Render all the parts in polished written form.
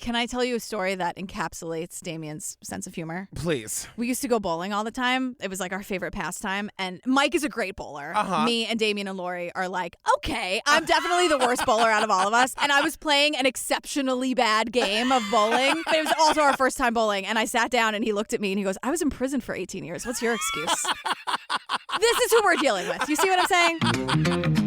Can I tell you a story that encapsulates Damien's sense of humor? Please. We used to go bowling all the time. It was like our favorite pastime. And Mike is a great bowler. Me and Damien and Lori are like, okay, I'm definitely the worst bowler out of all of us. And I was playing an exceptionally bad game of bowling. But it was also our first time bowling. And I sat down and he looked at me and he goes, I was in prison for 18 years. What's your excuse? This is who we're dealing with. You see what I'm saying?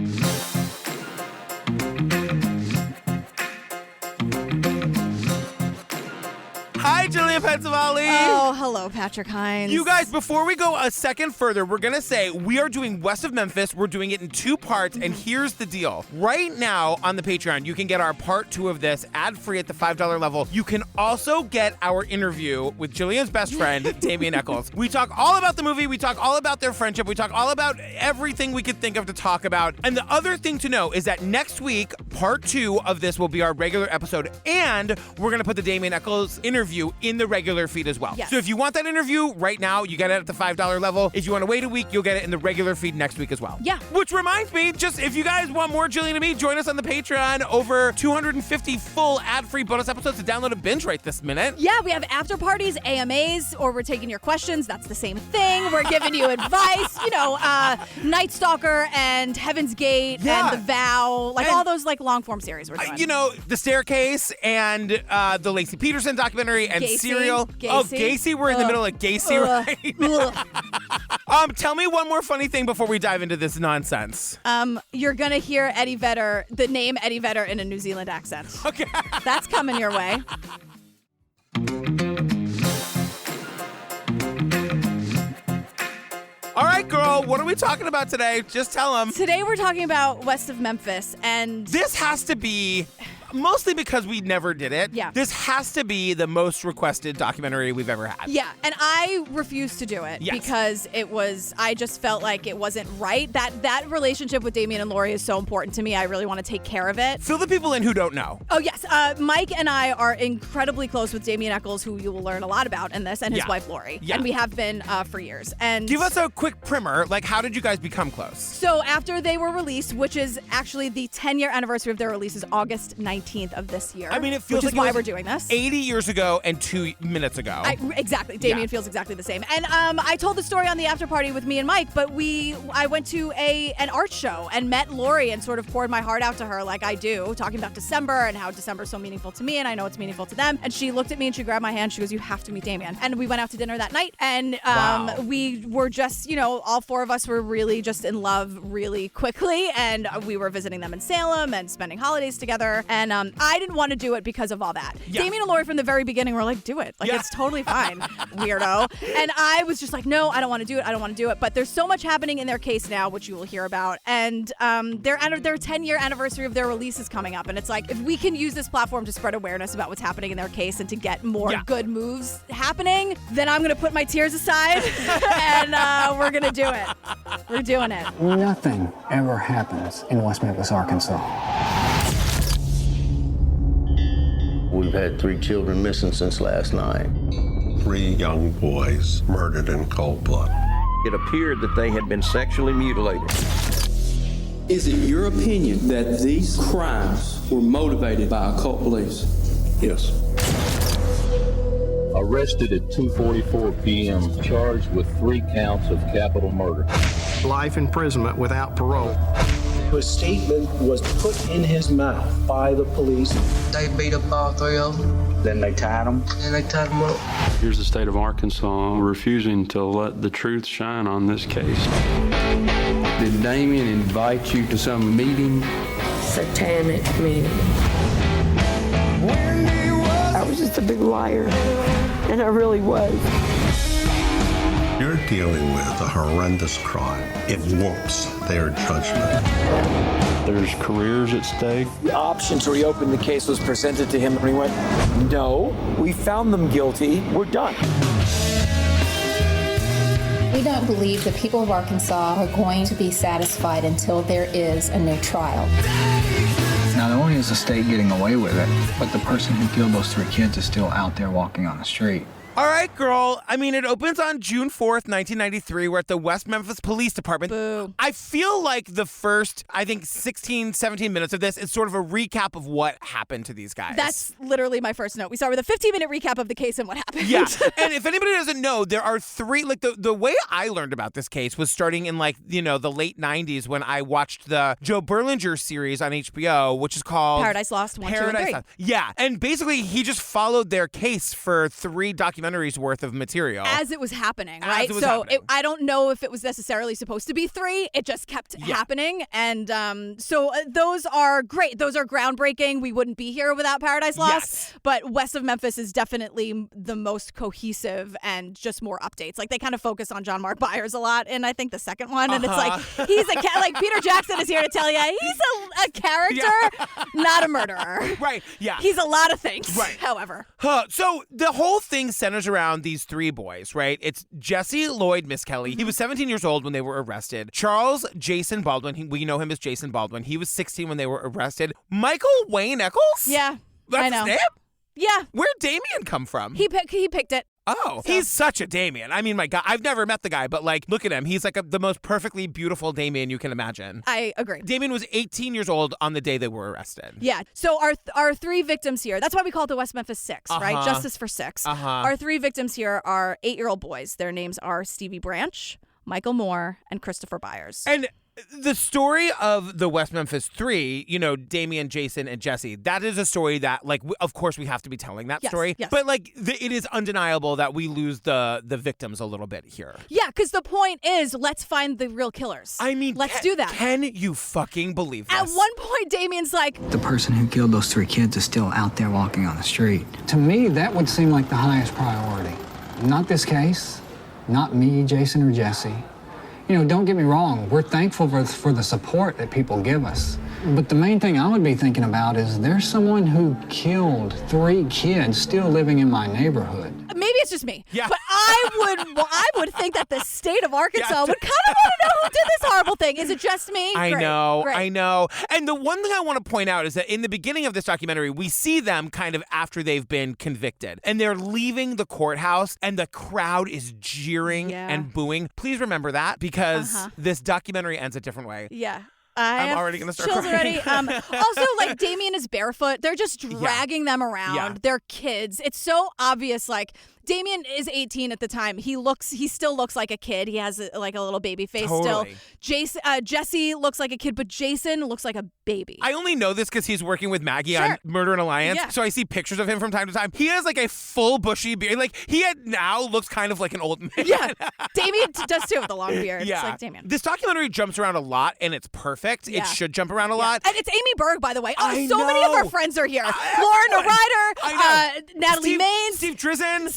Hi, Julia Pensavali. Oh, hello, Patrick Hines. You guys, before we go a second further, we're going to say we are doing West of Memphis. We're doing it in 2 parts, and here's the deal. Right now on the Patreon, you can get our part 2 of this ad-free at the $5 level. You can also get our interview with Julia's best friend, Damien Echols. We talk all about the movie. We talk all about their friendship. We talk all about everything we could think of to talk about. And the other thing to know is that next week, part 2 of this will be our regular episode, and we're going to put the Damien Echols interview in the regular feed as well. Yes. So if you want that interview right now, you get it at the $5 level. If you want to wait a week, you'll get it in the regular feed next week as well. Yeah. Which reminds me, just if you guys want more Jillian and me, join us on the Patreon. Over 250 full ad-free bonus episodes to download and binge right this minute. Yeah, we have after parties, AMAs, or we're taking your questions. That's the same thing. We're giving you advice. You know, Night Stalker and Heaven's Gate and The Vow. Like all those like long-form series we're doing. You know, The Staircase and the Lacey Peterson documentary and Gacy. Serial. Gacy. Oh, Gacy. We're in the middle of Gacy right now. Tell me one more funny thing before we dive into this nonsense. You're going to hear Eddie Vedder, the name Eddie Vedder in a New Zealand accent. Okay. That's coming your way. All right, girl, what are we talking about today? Just tell them. Today we're talking about West of Memphis, and This has to be, mostly because we never did it, this has to be the most requested documentary we've ever had. Yeah, and I refused to do it because I just felt like it wasn't right. That relationship with Damien and Lori is so important to me. I really want to take care of it. Fill the people in who don't know. Oh, yes. Mike and I are incredibly close with Damien Echols, who you will learn a lot about in this, and his wife, Lori. Yeah. And we have been for years. And give us a quick primer. Like, how did you guys become close? So after they were released, which is actually the 10-year anniversary of their release is August 19th of this year. I mean, it feels which is like why we're doing this. 80 years ago and 2 minutes ago. Exactly. Damien feels exactly the same. And I told the story on the after party with me and Mike, but I went to an art show and met Lori and sort of poured my heart out to her like I do, talking about December and how December is so meaningful to me and I know it's meaningful to them. And she looked at me and she grabbed my hand. She goes, you have to meet Damien. And we went out to dinner that night and we were just, all 4 of us were really just in love really quickly. And we were visiting them in Salem and spending holidays together. And I didn't want to do it because of all that. Yeah. Damien and Lori from the very beginning were like, do it. Like, it's totally fine, weirdo. And I was just like, no, I don't want to do it. I don't want to do it. But there's so much happening in their case now, which you will hear about. And their 10-year anniversary of their release is coming up. And it's like, if we can use this platform to spread awareness about what's happening in their case and to get more good moves happening, then I'm going to put my tears aside and we're going to do it. We're doing it. Nothing ever happens in West Memphis, Arkansas. We've had 3 children missing since last night. 3 young boys murdered in cold blood. It appeared that they had been sexually mutilated. Is it your opinion that these crimes were motivated by occult beliefs? Yes. Arrested at 2:44 p.m., charged with 3 counts of capital murder. Life imprisonment without parole. His statement was put in his mouth by the police. They beat up all 3 of them. Then they tied him. And they tied him up. Here's the state of Arkansas refusing to let the truth shine on this case. Did Damien invite you to some meeting? Satanic meeting. I was just a big liar, and I really was. You're dealing with a horrendous crime. It warps their judgment. There's careers at stake. The option to reopen the case was presented to him, and he went, no, we found them guilty, we're done. We don't believe the people of Arkansas are going to be satisfied until there is a new trial. Not only is the state getting away with it, but the person who killed those 3 kids is still out there walking on the street. All right, girl. I mean, it opens on June 4th, 1993. We're at the West Memphis Police Department. Boo. I feel like the first, 16, 17 minutes of this is sort of a recap of what happened to these guys. That's literally my first note. We start with a 15-minute recap of the case and what happened. Yeah. And if anybody doesn't know, there are three, the way I learned about this case was starting in the late 90s when I watched the Joe Berlinger series on HBO, which is called Paradise Lost 1, 2, and 3. Lost. Yeah. And basically he just followed their case for 3 documentaries worth of material. As it was happening, right? I don't know if it was necessarily supposed to be 3. It just kept happening. And so those are great. Those are groundbreaking. We wouldn't be here without Paradise Lost. Yes. But West of Memphis is definitely the most cohesive and just more updates. Like they kind of focus on John Mark Byers a lot. And I think the second one. And it's like, he's like Peter Jackson is here to tell you, he's a character, not a murderer. Right. Yeah. He's a lot of things. Right. However. So the whole thing centers around these 3 boys, right? It's Jessie Lloyd Misskelley. He was 17 years old when they were arrested. Charles Jason Baldwin. We know him as Jason Baldwin. He was 16 when they were arrested. Michael Wayne Echols? Yeah. That's I know. his name? Yeah. Where'd Damien come from? He picked it. Oh, he's such a Damien. I mean, my God, I've never met the guy, but look at him. He's the most perfectly beautiful Damien you can imagine. I agree. Damien was 18 years old on the day they were arrested. Yeah. So our 3 victims here, that's why we call it the West Memphis 6, right? Justice for 6. Our 3 victims here are 8-year-old boys. Their names are Stevie Branch, Michael Moore, and Christopher Byers. And the story of the West Memphis Three, Damien, Jason, and Jessie, that is a story that, of course we have to be telling that story. Yes. But, it is undeniable that we lose the victims a little bit here. Yeah, because the point is, let's find the real killers. I mean, let's do that. Can you fucking believe this? At one point, Damien's like, The person who killed those 3 kids is still out there walking on the street. To me, that would seem like the highest priority. Not this case, not me, Jason, or Jessie. Don't get me wrong, we're thankful for the support that people give us. But the main thing I would be thinking about is there's someone who killed 3 kids still living in my neighborhood. maybe it's just me. Yeah. But I would think that the state of Arkansas would kind of want to know who did this horrible thing. Is it just me? I Great. know. Great. I know. And the one thing I want to point out is that in the beginning of this documentary, we see them kind of after they've been convicted. And they're leaving the courthouse and the crowd is jeering and booing. Please remember that because this documentary ends a different way. Yeah. I'm already going to start crying. crying. Also, Damien is barefoot. They're just dragging them around. Yeah. They're kids. It's so obvious. Damien is 18 at the time. He still looks like a kid. He has a little baby face still. Jessie looks like a kid, but Jason looks like a baby. I only know this because he's working with Maggie on Murder and Alliance. Yeah. So I see pictures of him from time to time. He has a full bushy beard. He now looks kind of like an old man. Yeah. Damien does too with the long beard. Yeah. It's like Damien. This documentary jumps around a lot and it's perfect. Yeah. It should jump around a lot. And it's Amy Berg, by the way. I So many of our friends are here. Lauren Ryder, Natalie Maines, Steve Drizzen,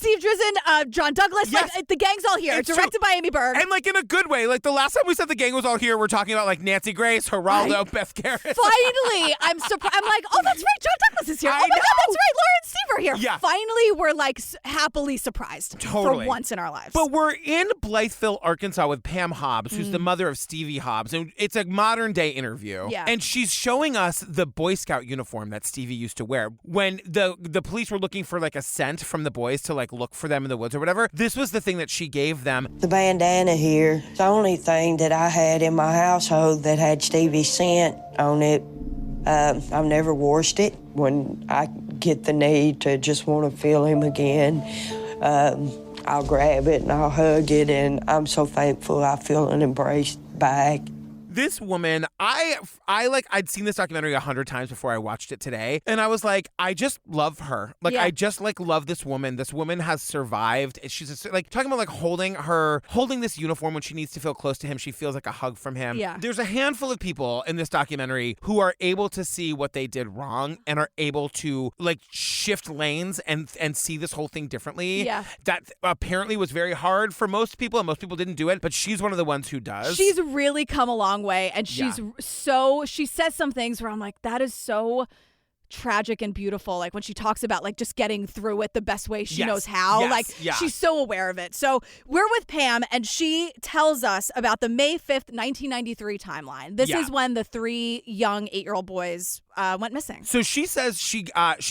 John Douglas. Yes. The gang's all here. It's directed by Amy Berg. And in a good way. The last time we said the gang was all here, we're talking about Nancy Grace, Geraldo, Beth Garris. Finally, I'm surprised. I'm like, oh, that's right. John Douglas is here. I Oh my know. God, that's right. Lauren and Steve are here. Yeah. Finally, we're happily surprised Totally. for once in our lives. But we're in Blytheville, Arkansas with Pam Hobbs, who's the mother of Stevie Hobbs. And it's a modern day interview. Yeah. And she's showing us the Boy Scout uniform that Stevie used to wear. When the police were looking for a scent from the boys to look for them in the woods or whatever, this was the thing that she gave them. The bandana here, it's the only thing that I had in my household that had Stevie's scent on it. I've never washed it. When I get the need to just want to feel him again, I'll grab it and I'll hug it, and I'm so thankful I feel an embrace back. This woman, I'd seen this documentary 100 times before I watched it today, and I was like, I just love her. I just love this woman. This woman has survived. She's talking about holding this uniform when she needs to feel close to him. She feels like a hug from him. Yeah. There's a handful of people in this documentary who are able to see what they did wrong and are able to shift lanes and see this whole thing differently. Yeah. That apparently was very hard for most people, and most people didn't do it, but she's one of the ones who does. She's really come a long way, and she says some things where I'm like, that is so tragic and beautiful, when she talks about just getting through it the best way she knows how. She's so aware of it. So we're with Pam, and she tells us about the May 5th 1993 timeline. This is when the 3 young 8-year-old boys went missing. So she says she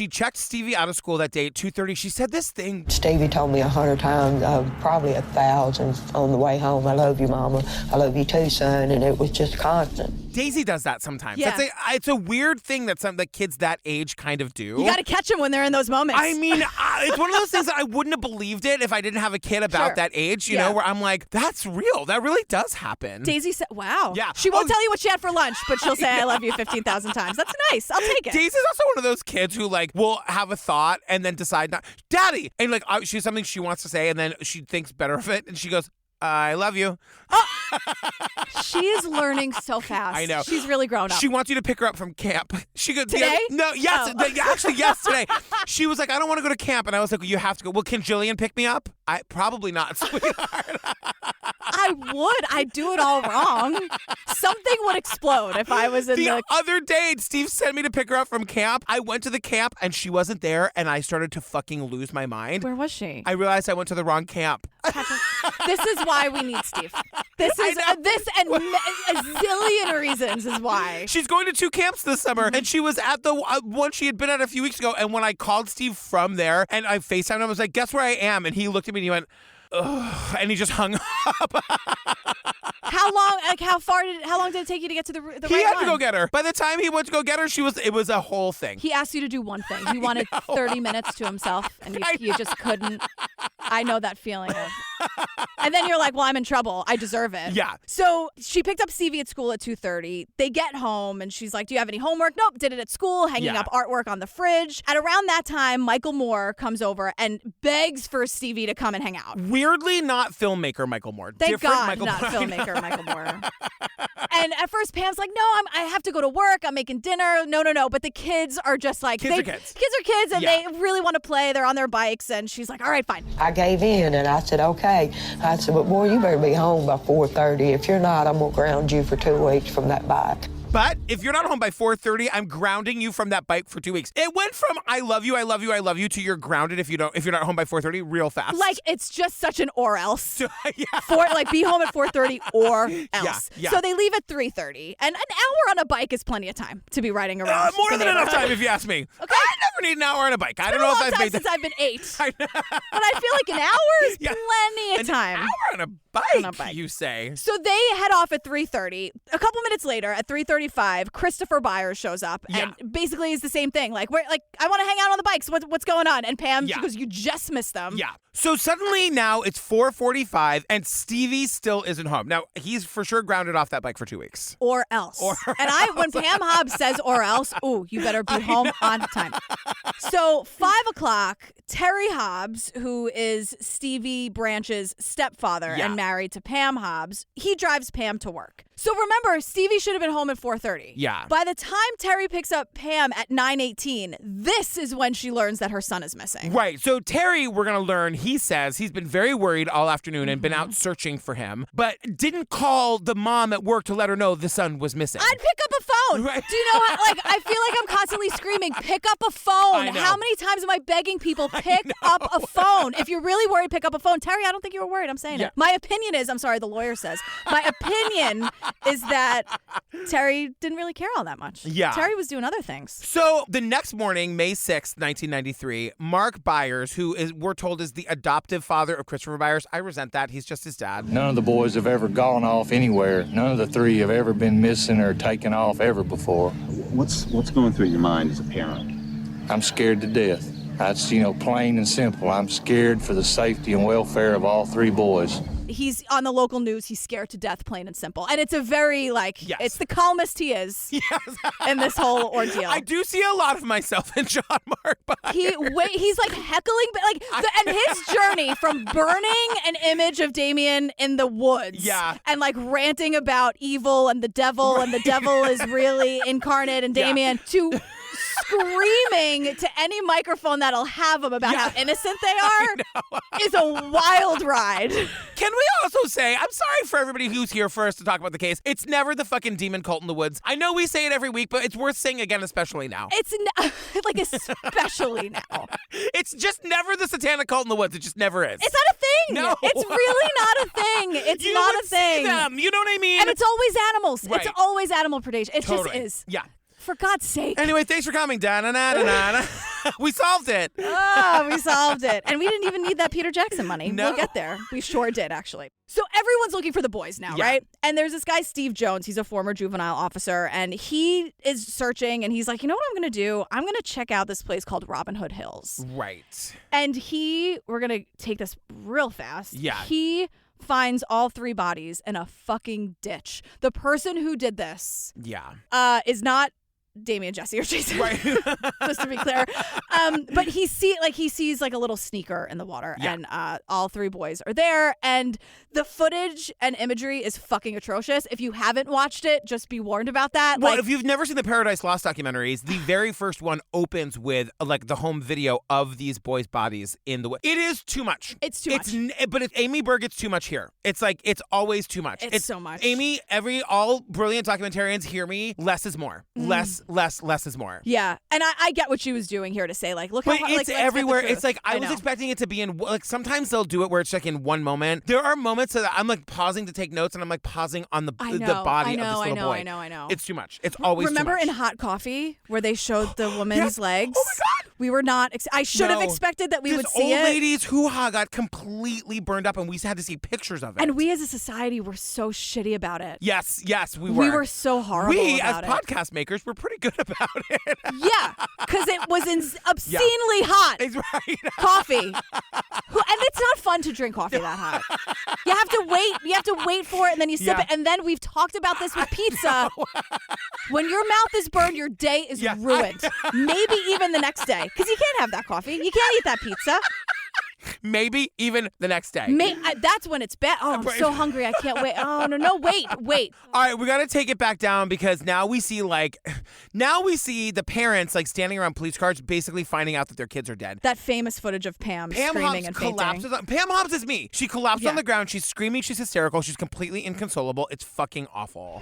checked Stevie out of school that day at 2:30. She said this thing. Stevie told me 100 times, probably 1,000 on the way home, I love you, Mama. I love you too, son. And it was just constant. Daisy does that sometimes. Yeah. It's a weird thing that kids that age kind of do. You got to catch them when they're in those moments. I mean, it's one of those things that I wouldn't have believed it if I didn't have a kid about that age, you know, where I'm like, that's real. That really does happen. Daisy said, wow. Yeah. She won't tell you what she had for lunch, but she'll say, I love you 15,000 times. That's nice. I'll take it. Daisy's also one of those kids who like will have a thought and then decide not, Daddy! And like she has something she wants to say and then she thinks better of it and she goes, I love you. She is learning so fast. I know. She's really grown up. She wants you to pick her up from camp. She goes, Today? No, yes. Oh. Actually, yes, today. She was like, I don't want to go to camp. And I was like, well, you have to go. Well, can Jillian pick me up? Probably not, sweetheart. I would. I'd do it all wrong. Something would explode if I was in the other day, Steve sent me to pick her up from camp. I went to the camp and she wasn't there and I started to fucking lose my mind. Where was she? I realized I went to the wrong camp. This is why we need Steve. This and a zillion reasons is why. She's going to 2 camps this summer, and she was at the one she had been at a few weeks ago. And when I called Steve from there, and I FaceTimed him, I was like, "Guess where I am?" And he looked at me and he went, "Ugh," and he just hung up. How long? Like how long did it take you to get to the right one? He had to go get her. By the time he went to go get her, it was a whole thing. He asked you to do one thing. He wanted 30 minutes to himself, and you just couldn't. I know that feeling of. And then you're like, well, I'm in trouble. I deserve it. Yeah. So she picked up Stevie at school at 2:30. They get home, and she's like, do you have any homework? Nope, did it at school, hanging up artwork on the fridge. At around that time, Michael Moore comes over and begs for Stevie to come and hang out. Weirdly not filmmaker Michael Moore. Thank Different God Michael not Moore. filmmaker Michael Moore. And at first, Pam's like, no, I have to go to work. I'm making dinner. No. But the kids are just like... Kids are kids. Kids are kids, and they really want to play. They're on their bikes, and she's like, all right, fine. I gave in, and I said, okay. I said, but boy, you better be home by 4:30. If you're not, I'm going to ground you for 2 weeks from that bike. But if you're not home by 4:30, I'm grounding you from that bike for 2 weeks. It went from I love you to you're grounded if you're not home by 4:30 real fast. Like it's just such an or else. Yeah. For like be home at 4:30 or else. Yeah. So they leave at 3:30, and an hour on a bike is plenty of time to be riding around. More than enough time if you ask me. Okay. I never need an hour on a bike. I don't know if I've made since I've been 8. But I feel like an hour is plenty of time. An hour on a bike, you say. So they head off at 3:30. A couple minutes later, at 3:35, Christopher Byers shows up and basically is the same thing. Like, I want to hang out on the bikes. What's going on? And Pam, she goes, you just missed them. Yeah. So suddenly now it's 4:45 and Stevie still isn't home. Now, he's for sure grounded off that bike for 2 weeks. Or else. When Pam Hobbs says or else, ooh, you better be home on time. So 5 o'clock, Terry Hobbs, who is Stevie Branch's stepfather and married to Pam Hobbs, he drives Pam to work. So remember, Stevie should have been home at 4:30. Yeah. By the time Terry picks up Pam at 9:18, this is when she learns that her son is missing. Right. So Terry, we're going to learn, he says he's been very worried all afternoon and been out searching for him, but didn't call the mom at work to let her know the son was missing. I'd pick up a phone. Right. Do you know how, I feel like I'm constantly screaming, pick up a phone. I know. How many times am I begging people, pick up a phone? If you're really worried, pick up a phone. Terry, I don't think you were worried. I'm saying it. My opinion is, I'm sorry, the lawyer says, my opinion is that Terry didn't really care all that much. Yeah. Terry was doing other things. So the next morning, May 6th, 1993, Mark Byers, who we're told is the adoptive father of Christopher Byers. I resent that. He's just his dad. None of the boys have ever gone off anywhere. None of the 3 have ever been missing or taken off ever before. What's going through your mind as a parent? I'm scared to death. That's, plain and simple. I'm scared for the safety and welfare of all 3 boys. He's on the local news. He's scared to death, plain and simple. And it's a very, it's the calmest he is in this whole ordeal. I do see a lot of myself in John Mark Byers. He's like heckling, and his journey from burning an image of Damien in the woods and like ranting about evil and the devil and the devil is really incarnate in Damien to screaming to any microphone that'll have them about how innocent they are is a wild ride. Can we also say, I'm sorry for everybody who's here first to talk about the case. It's never the fucking demon cult in the woods. I know we say it every week, but it's worth saying again, especially now. It's especially now. It's just never the satanic cult in the woods. It just never is. It's not a thing. No. It's really not a thing. It's you not would a thing. See them. You know what I mean? And it's always animals. Right. It's always animal predation. It totally. just is. Yeah. for God's sake. Anyway, thanks for coming. Da-na-na-na-na. We solved it. Oh, we solved it. And we didn't even need that Peter Jackson money. No. We'll get there. We sure did, actually. So everyone's looking for the boys now, right? And there's this guy, Steve Jones. He's a former juvenile officer, and he is searching, and he's like, you know what I'm going to do? I'm going to check out this place called Robin Hood Hills. Right. And we're going to take this real fast. Yeah. He finds all 3 bodies in a fucking ditch. The person who did this is not Damien and Jessie or Jason, right? Just to be clear. But he sees like a little sneaker in the water, and all 3 boys are there, and the footage and imagery is fucking atrocious. If you haven't watched it, just be warned about that. Well, if you've never seen the Paradise Lost documentaries, the very first one opens with like the home video of these boys' bodies in the. It is too much. It's too much. But if Amy Berg, it's too much here. It's like it's always too much. It's so much. Amy, all brilliant documentarians hear me. Less is more. Less is more. Yeah, and I get what she was doing here to say like, look how it's let's everywhere. get the It's like I was expecting it to be in like sometimes they'll do it where it's like in one moment. There are moments that I'm like pausing to take notes and I'm like pausing on the body of this little boy. I know. It's too much. It's always Remember too much. in Hot Coffee where they showed the woman's legs? Oh my God. We were not. I should have expected that we would see it. Old lady's hoo-ha got completely burned up and we had to see pictures of it. And we as a society were so shitty about it. Yes, we were. We were so horrible about as podcast makers were pretty good about it. Yeah, because it was obscenely hot. That's right. Coffee. And it's not fun to drink coffee that hot. You have to wait. You have to wait for it, and then you sip it. And then we've talked about this with pizza. When your mouth is burned, your day is ruined. Maybe even the next day, because you can't have that coffee. You can't eat that pizza. Maybe even the next day. That's when it's bad. Oh, I'm so hungry. I can't wait. Oh, no, wait. All right, we got to take it back down because now we see the parents like standing around police cars basically finding out that their kids are dead. That famous footage of Pam screaming and fainting. Pam Hobbs is me. She collapsed on the ground. She's screaming. She's hysterical. She's completely inconsolable. It's fucking awful.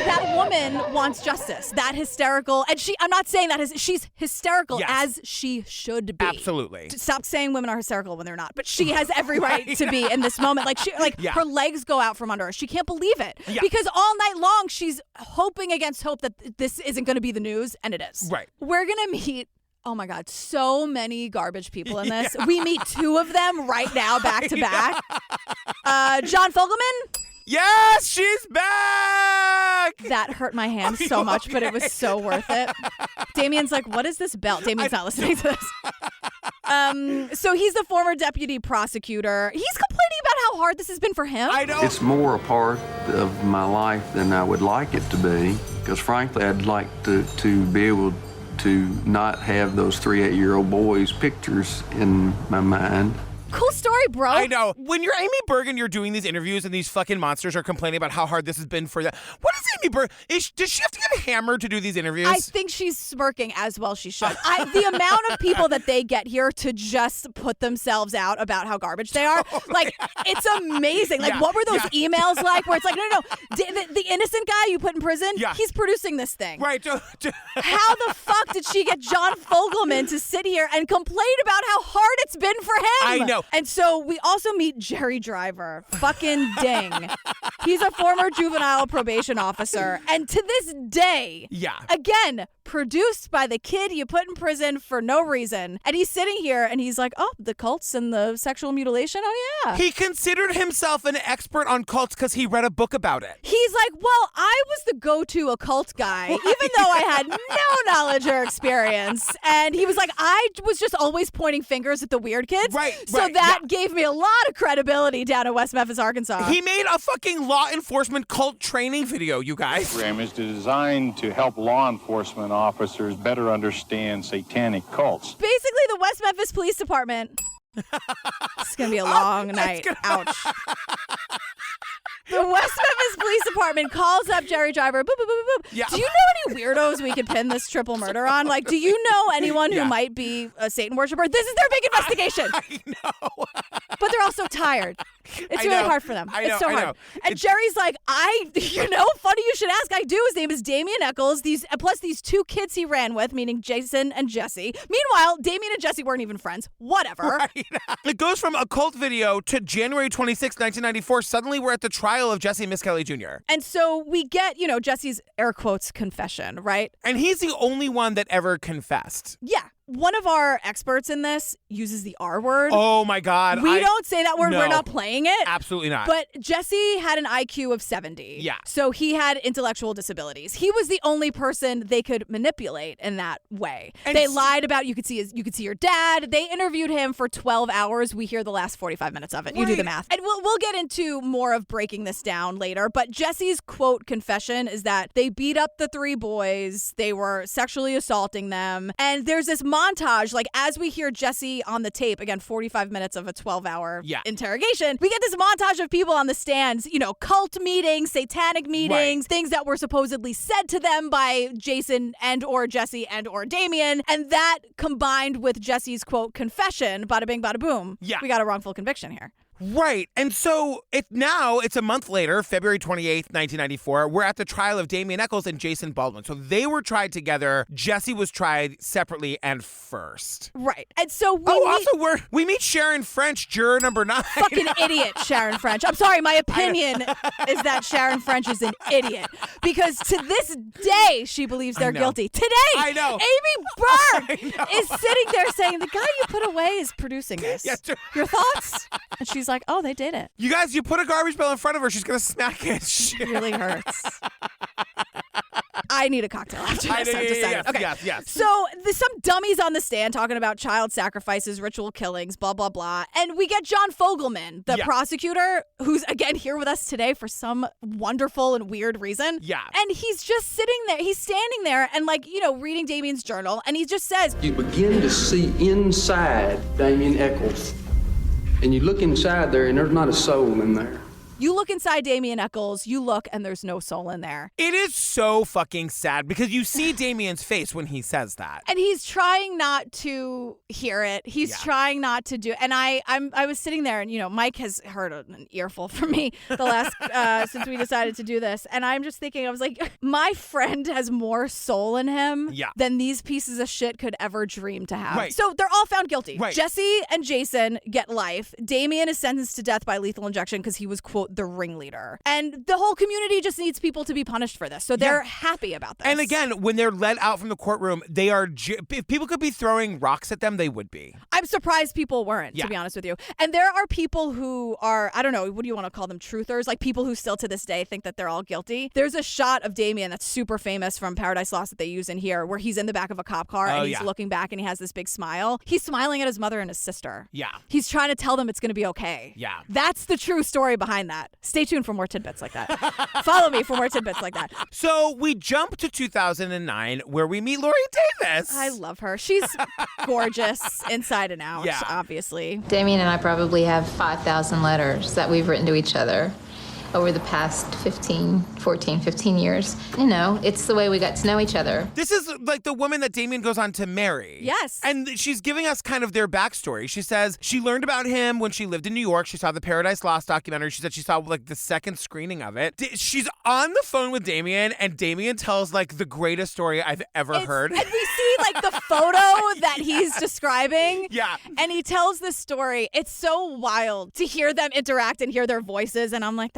That woman wants justice. That hysterical, and I'm not saying that she's hysterical as she should be. Absolutely. Stop saying women are hysterical when they're not. But she has every right to be in this moment. Her legs go out from under her. She can't believe it because all night long she's hoping against hope that this isn't going to be the news, and it is. Right. We're gonna meet. Oh my God, so many garbage people in this. We meet 2 of them right now, back to back. John Fogelman. Yes, she's back! That hurt my hand so much, but it was so worth it. Damien's like, what is this belt? Damien's not listening to this. So he's the former deputy prosecutor. He's complaining about how hard this has been for him. I know. It's more a part of my life than I would like it to be, because frankly, I'd like to be able to not have those 3 8-year-old boys' pictures in my mind. Cool story, bro. I know. When you're Amy Berg and you're doing these interviews and these fucking monsters are complaining about how hard this has been for them, what is Amy Berg? Does she have to get hammered to do these interviews? I think she's smirking as well she should. The amount of people that they get here to just put themselves out about how garbage they are, it's amazing. What were those emails like where it's like, no. The innocent guy you put in prison, he's producing this thing. Right. How the fuck did she get John Fogelman to sit here and complain about how hard it's been for him? I know. And so we also meet Jerry Driver. Fucking ding. He's a former juvenile probation officer. And to this day, again, produced by the kid you put in prison for no reason. And he's sitting here and he's like, oh, the cults and the sexual mutilation? Oh, yeah. He considered himself an expert on cults because he read a book about it. He's like, well, I was the go-to occult guy, even though I had no knowledge or experience. And he was like, I was just always pointing fingers at the weird kids. So that gave me a lot of credibility down in West Memphis, Arkansas. He made a fucking law enforcement cult training video, you guys. The program is designed to help law enforcement officers better understand satanic cults. Basically, the West Memphis Police Department. It's going to be a long night. Ouch. The West Memphis Police Department calls up Jerry Driver. Boop, boop, boop, boop. Yeah. Do you know any weirdos we could pin this triple murder on? Do you know anyone who might be a Satan worshiper? This is their big investigation. I know. But they're also tired. It's really hard for them. It's so hard. And Jerry's like, funny you should ask. I do. His name is Damien Echols. Plus these two kids he ran with, meaning Jason and Jessie. Meanwhile, Damien and Jessie weren't even friends. Whatever. Right. It goes from a cult video to January 26, 1994. Suddenly we're at the trial of Jessie Misskelley Jr. And so we get, Jesse's air quotes confession, right? And he's the only one that ever confessed. Yeah. One of our experts in this uses the R word. Oh, my God. We don't say that word. No, we're not playing it. Absolutely not. But Jesse had an IQ of 70. Yeah. So he had intellectual disabilities. He was the only person they could manipulate in that way. And they lied about, you could see your dad. They interviewed him for 12 hours. We hear the last 45 minutes of it. You do the math. And we'll get into more of breaking this down later. But Jesse's quote confession is that they beat up the three boys. They were sexually assaulting them. And there's this montage, like as we hear Jessie on the tape, again, 45 minutes of a 12-hour interrogation, we get this montage of people on the stands, cult meetings, satanic meetings, things that were supposedly said to them by Jason and or Jessie and or Damien. And that combined with Jesse's quote confession, bada bing, bada boom. Yeah. We got a wrongful conviction here. Right. And so it's a month later, February 28th, 1994. We're at the trial of Damien Echols and Jason Baldwin. So they were tried together. Jessie was tried separately and first. Right. And so we meet Sharon French, juror number 9. Fucking idiot, Sharon French. I'm sorry, my opinion is that Sharon French is an idiot. Because to this day, she believes they're guilty. Today, I know. Amy Berg is sitting there saying, the guy you put away is producing this. Yes, your thoughts? And she's like, oh, they did it. You guys, you put a garbage pail in front of her, she's going to smack it. It really hurts. I need a cocktail after this. I've decided. Yes. So there's some dummies on the stand talking about child sacrifices, ritual killings, blah, blah, blah. And we get John Fogelman, the prosecutor, who's, again, here with us today for some wonderful and weird reason. Yeah. And he's just sitting there. He's standing there and, reading Damien's journal. And he just says, you begin to see inside Damien Echols. And you look inside there, and there's not a soul in there. You look inside Damien Echols, you look, and there's no soul in there. It is so fucking sad because you see Damien's face when he says that. And he's trying not to hear it. He's trying not to do it. And I was sitting there, and, Mike has heard an earful from me the last, since we decided to do this. And I'm just thinking, I was like, my friend has more soul in him than these pieces of shit could ever dream to have. Right. So they're all found guilty. Right. Jessie and Jason get life. Damien is sentenced to death by lethal injection because he was, quote, the ringleader. And the whole community just needs people to be punished for this. So they're happy about this. And again, when they're let out from the courtroom, they are, if people could be throwing rocks at them, they would be. I'm surprised people weren't, to be honest with you. And there are people who are, I don't know, what do you want to call them? Truthers? Like people who still to this day think that they're all guilty. There's a shot of Damien that's super famous from Paradise Lost that they use in here where he's in the back of a cop car and he's looking back and he has this big smile. He's smiling at his mother and his sister. Yeah. He's trying to tell them it's going to be okay. Yeah. That's the true story behind that. Stay tuned for more tidbits like that. Follow me for more tidbits like that. So we jump to 2009 where we meet Lori Davis. I love her. She's gorgeous inside and out, obviously. Damien and I probably have 5,000 letters that we've written to each other over the past 15 years. It's the way we got to know each other. This is like the woman that Damien goes on to marry. Yes. And she's giving us kind of their backstory. She says she learned about him when she lived in New York. She saw the Paradise Lost documentary. She said she saw the second screening of it. She's on the phone with Damien, and Damien tells the greatest story I've ever heard. And we see the photo that he's describing. Yeah. And he tells this story. It's so wild to hear them interact and hear their voices. And I'm like,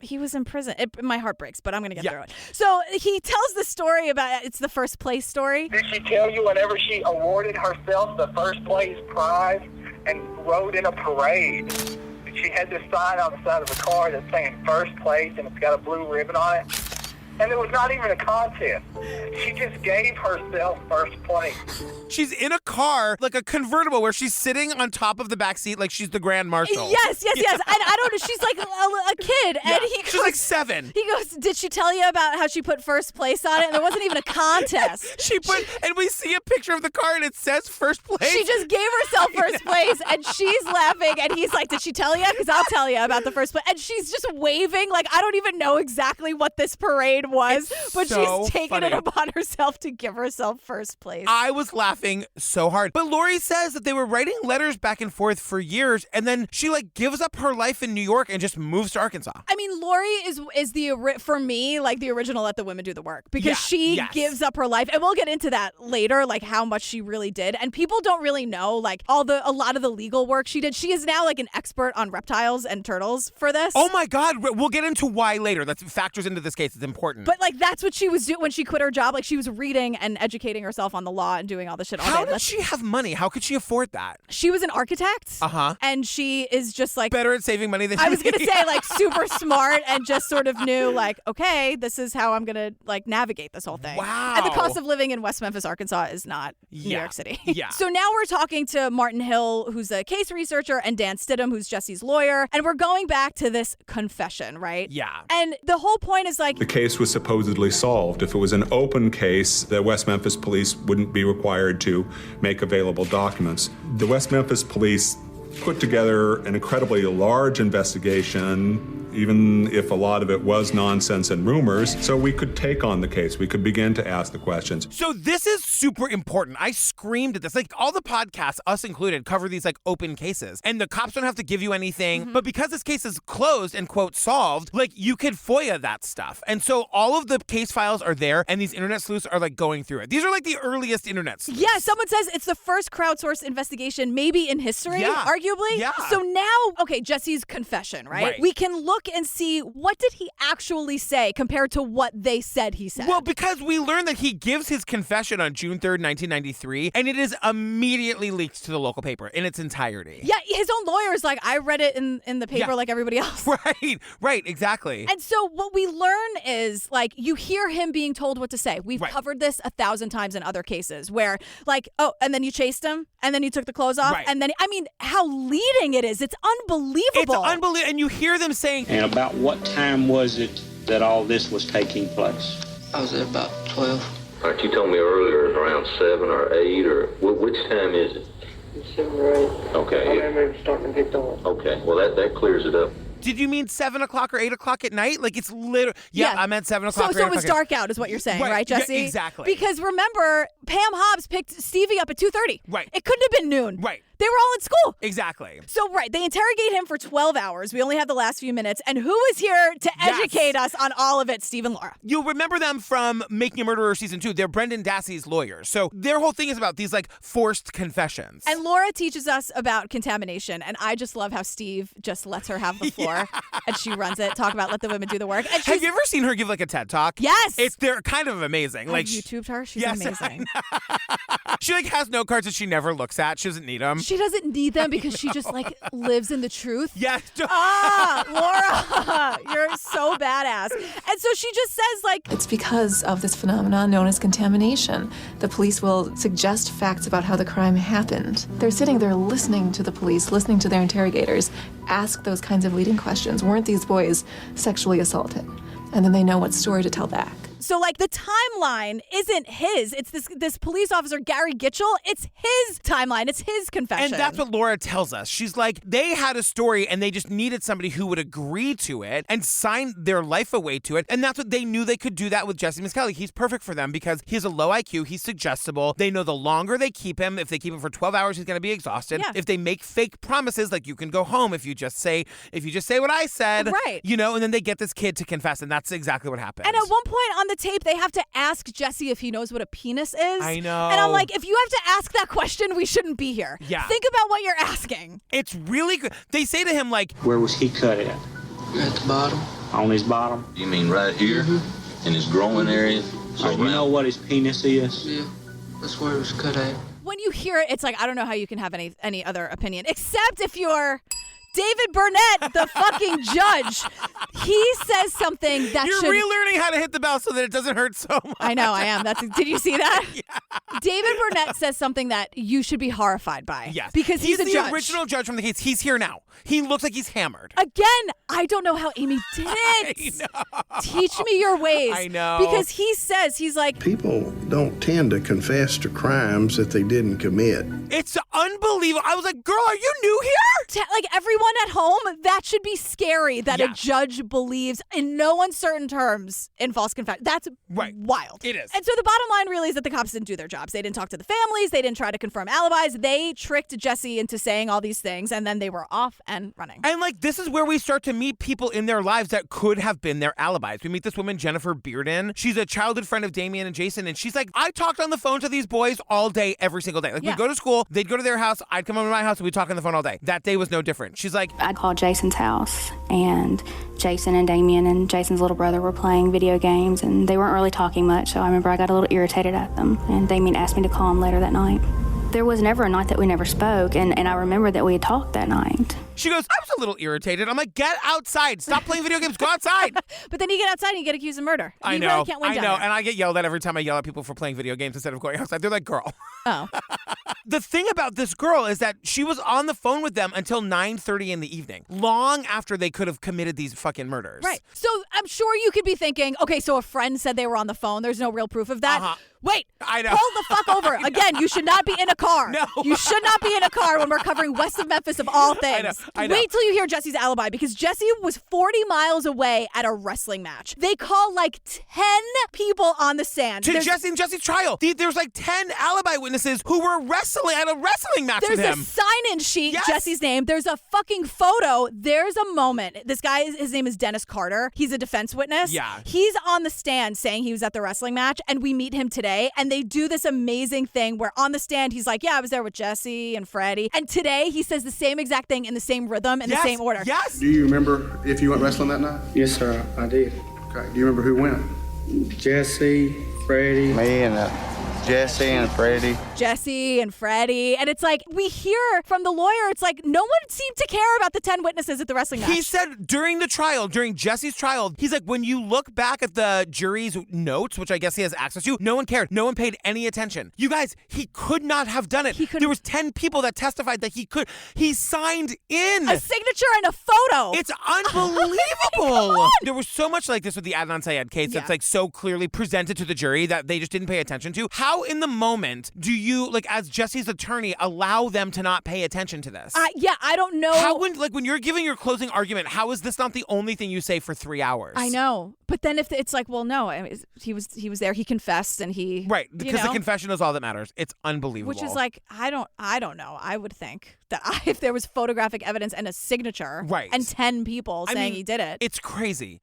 he was in prison. My heart breaks, but I'm going to get through it. So he tells the story about, it's the first place story. Did she tell you whenever she awarded herself the first place prize and rode in a parade, she had this sign on the side of the car that's saying first place and it's got a blue ribbon on it? And it was not even a contest. She just gave herself first place. She's in a car, like a convertible, where she's sitting on top of the back seat like she's the Grand Marshal. Yes. And I don't know, she's like a kid. Yeah. And he goes, she's like 7. He goes, did she tell you about how she put first place on it? And there wasn't even a contest. And we see a picture of the car and it says first place. She just gave herself first place and she's laughing and he's like, did she tell you? Because I'll tell you about the first place. And she's just waving. I don't even know exactly what this parade was, but so she's taken funny. it upon herself to give herself first place. I was laughing so so hard. But Lori says that they were writing letters back and forth for years, and then she like gives up her life in New York and just moves to Arkansas. I mean, Lori is for me, like the original Let the Women Do the Work, because she gives up her life, and we'll get into that later, like how much she really did. And people don't really know like a lot of the legal work she did. She is now like an expert on reptiles and turtles for this. Oh my God, we'll get into why later. That factors into this case. It's important. But like that's what she was doing when she quit her job. Like she was reading and educating herself on the law and doing all this shit all day. How did she have money? How could she afford that? She was an architect. Uh-huh. And she is just like better at saving money than I was gonna say, like super smart, and just sort of knew like, okay, this is how I'm gonna like navigate this whole thing. Wow. And the cost of living in West Memphis, Arkansas is not New York City. Yeah. So now we're talking to Martin Hill, who's a case researcher, and Dan Stidham, who's Jessie's lawyer, and we're going back to this confession, right? Yeah. And the whole point is like the case was supposedly solved. If it was an open case, the West Memphis police wouldn't be required to make available documents. The West Memphis police put together an incredibly large investigation, even if a lot of it was nonsense and rumors, so we could take on the case. We could begin to ask the questions. So this is super important. I screamed at this. Like all the podcasts, us included, cover these like open cases. And the cops don't have to give you anything. But because this case is closed and quote solved, like you could FOIA that stuff. And so all of the case files are there and these internet sleuths are like going through it. These are like the earliest internet sleuths. Yeah, someone says it's the first crowdsourced investigation maybe in history, arguably. Yeah. So now, okay, Jesse's confession, right? We can look and see what did he actually say compared to what they said he said. Well, because we learned that he gives his confession on June 3rd, 1993, and it is immediately leaked to the local paper in its entirety. Yeah, his own lawyer is like, I read it in the paper like everybody else. Right, exactly. And so what we learn is, like, you hear him being told what to say. We've covered this 1,000 times in other cases where, like, oh, and then you chased him, and then you took the clothes off, and then, I mean, how leading it is. It's unbelievable. It's unbelievable. And you hear them saying... And about what time was it that all this was taking place? I was at about 12. All right, you told me earlier around 7 or 8, or which time is it? It's 7 or 8. Okay. I remember starting to get dark. Okay, well, that clears it up. Did you mean 7 o'clock or 8 o'clock at night? Like it's literally, I meant 7 o'clock. So it was dark out is what you're saying, right, Jesse? Yeah, exactly. Because remember, Pam Hobbs picked Stevie up at 2:30. Right. It couldn't have been noon. Right. They were all in school. Exactly. So, they interrogate him for 12 hours. We only have the last few minutes. And who is here to educate us on all of it? Steve and Laura. You'll remember them from Making a Murderer Season 2. They're Brendan Dassey's lawyers. So their whole thing is about these, like, forced confessions. And Laura teaches us about contamination. And I just love how Steve just lets her have the floor. And she runs it. Talk about let the women do the work. And have you ever seen her give, like, a TED Talk? Yes. They're kind of amazing. Like YouTubed her. She's amazing. She, like, has note cards that she never looks at. She doesn't need them. She doesn't need them because she just like lives in the truth. Yes. Laura, you're so badass. And so she just says like, it's because of this phenomenon known as contamination. The police will suggest facts about how the crime happened. They're sitting there listening to the police, listening to their interrogators, ask those kinds of leading questions. Weren't these boys sexually assaulted? And then they know what story to tell back. So, like, the timeline isn't his. It's this police officer, Gary Gitchell. It's his timeline. It's his confession. And that's what Laura tells us. She's like, they had a story and they just needed somebody who would agree to it and sign their life away to it. And that's what they knew they could do that with Jessie Misskelley. He's perfect for them because he's a low IQ. He's suggestible. They know the longer they keep him, if they keep him for 12 hours, he's going to be exhausted. Yeah. If they make fake promises, like you can go home if you just say what I said, right. You know, and then they get this kid to confess. And that's exactly what happened. And at one point on the tape, they have to ask Jesse if he knows what a penis is. I know. And I'm like, if you have to ask that question, we shouldn't be here. Yeah. Think about what you're asking. It's really good. They say to him, like, where was he cut at? At the bottom. On his bottom? You mean right here? In his growing area? So you know what his penis is? Yeah, that's where it was cut at. When you hear it, it's like, I don't know how you can have any other opinion, except if you're David Burnett, the fucking judge. He says something that You're relearning how to hit the bell so that it doesn't hurt so much. I know, I am. Did you see that? Yeah. David Burnett says something that you should be horrified by. Yes. Because he's a the judge. original judge from the case. He's here now. He looks like he's hammered. Again, I don't know how Amy did it. I know. Teach me your ways. I know. Because he says, he's like, people don't tend to confess to crimes that they didn't commit. It's unbelievable. I was like, girl, are you new here? Like everyone everyone at home, that should be scary that a judge believes in no uncertain terms in false confession. That's wild. It is. And so the bottom line really is that the cops didn't do their jobs. They didn't talk to the families. They didn't try to confirm alibis. They tricked Jessie into saying all these things, and then they were off and running. And like, this is where we start to meet people in their lives that could have been their alibis. We meet this woman, Jennifer Bearden. She's a childhood friend of Damien and Jason, and she's like, I talked on the phone to these boys all day, every single day. Like, we'd go to school, they'd go to their house, I'd come over to my house, and we'd talk on the phone all day. That day was no different. She's like, I called Jason's house, and Jason and Damien and Jason's little brother were playing video games, and they weren't really talking much, so I remember I got a little irritated at them, and Damien asked me to call him later that night. There was never a night that we never spoke, and I remember that we had talked that night. She goes, I was a little irritated. I'm like, get outside. Stop playing video games. Go outside. But then you get outside and you get accused of murder. I You know. really can't win down there. And I get yelled at every time I yell at people for playing video games instead of going outside. They're like, girl. Oh. The thing about this girl is that she was on the phone with them until 9:30 in the evening, long after they could have committed these fucking murders. Right. So I'm sure you could be thinking, okay, so a friend said they were on the phone. There's no real proof of that. Wait, I know. Pull the fuck over. Again, you should not be in a car. No. You should not be in a car when we're covering West of Memphis of all things. I know. Wait till you hear Jessie's alibi, because Jessie was 40 miles away at a wrestling match. They call like 10 people on the stand. To Jessie and Jessie's trial. There's like 10 alibi witnesses who were wrestling at a wrestling match with him. There's a sign-in sheet, Jesse's name. There's a fucking photo. There's a moment. This guy, his name is Dennis Carter. He's a defense witness. Yeah. He's on the stand saying he was at the wrestling match, and we meet him today, and they do this amazing thing where on the stand, he's like, yeah, I was there with Jessie and Freddie. And today, he says the same exact thing in the same rhythm, in the same order. Yes. Do you remember if you went wrestling that night? Yes, sir, I did. Okay. Do you remember who went? Jesse, Freddie. Me and Jessie and Freddie. Jessie and Freddie. And it's like, we hear from the lawyer, it's like, no one seemed to care about the 10 witnesses at the wrestling match. He said during the trial, during Jessie's trial, he's like, when you look back at the jury's notes, which I guess he has access to, no one cared. No one paid any attention. You guys, he could not have done it. There was 10 people that testified that he could. He signed in. A signature and a photo. It's unbelievable. There was so much like this with the Adnan Syed case that's like so clearly presented to the jury that they just didn't pay attention to. How in the moment do you, like, as Jessie's attorney, allow them to not pay attention to this? I don't know. How when you're giving your closing argument, how is this not the only thing you say for 3 hours? I know. But then if it's like, well, no, I mean, he was there, he confessed, and he because the confession is all that matters. It's unbelievable. Which is like, I don't know. I would think that if there was photographic evidence and a signature, and 10 people saying he did it, it's crazy.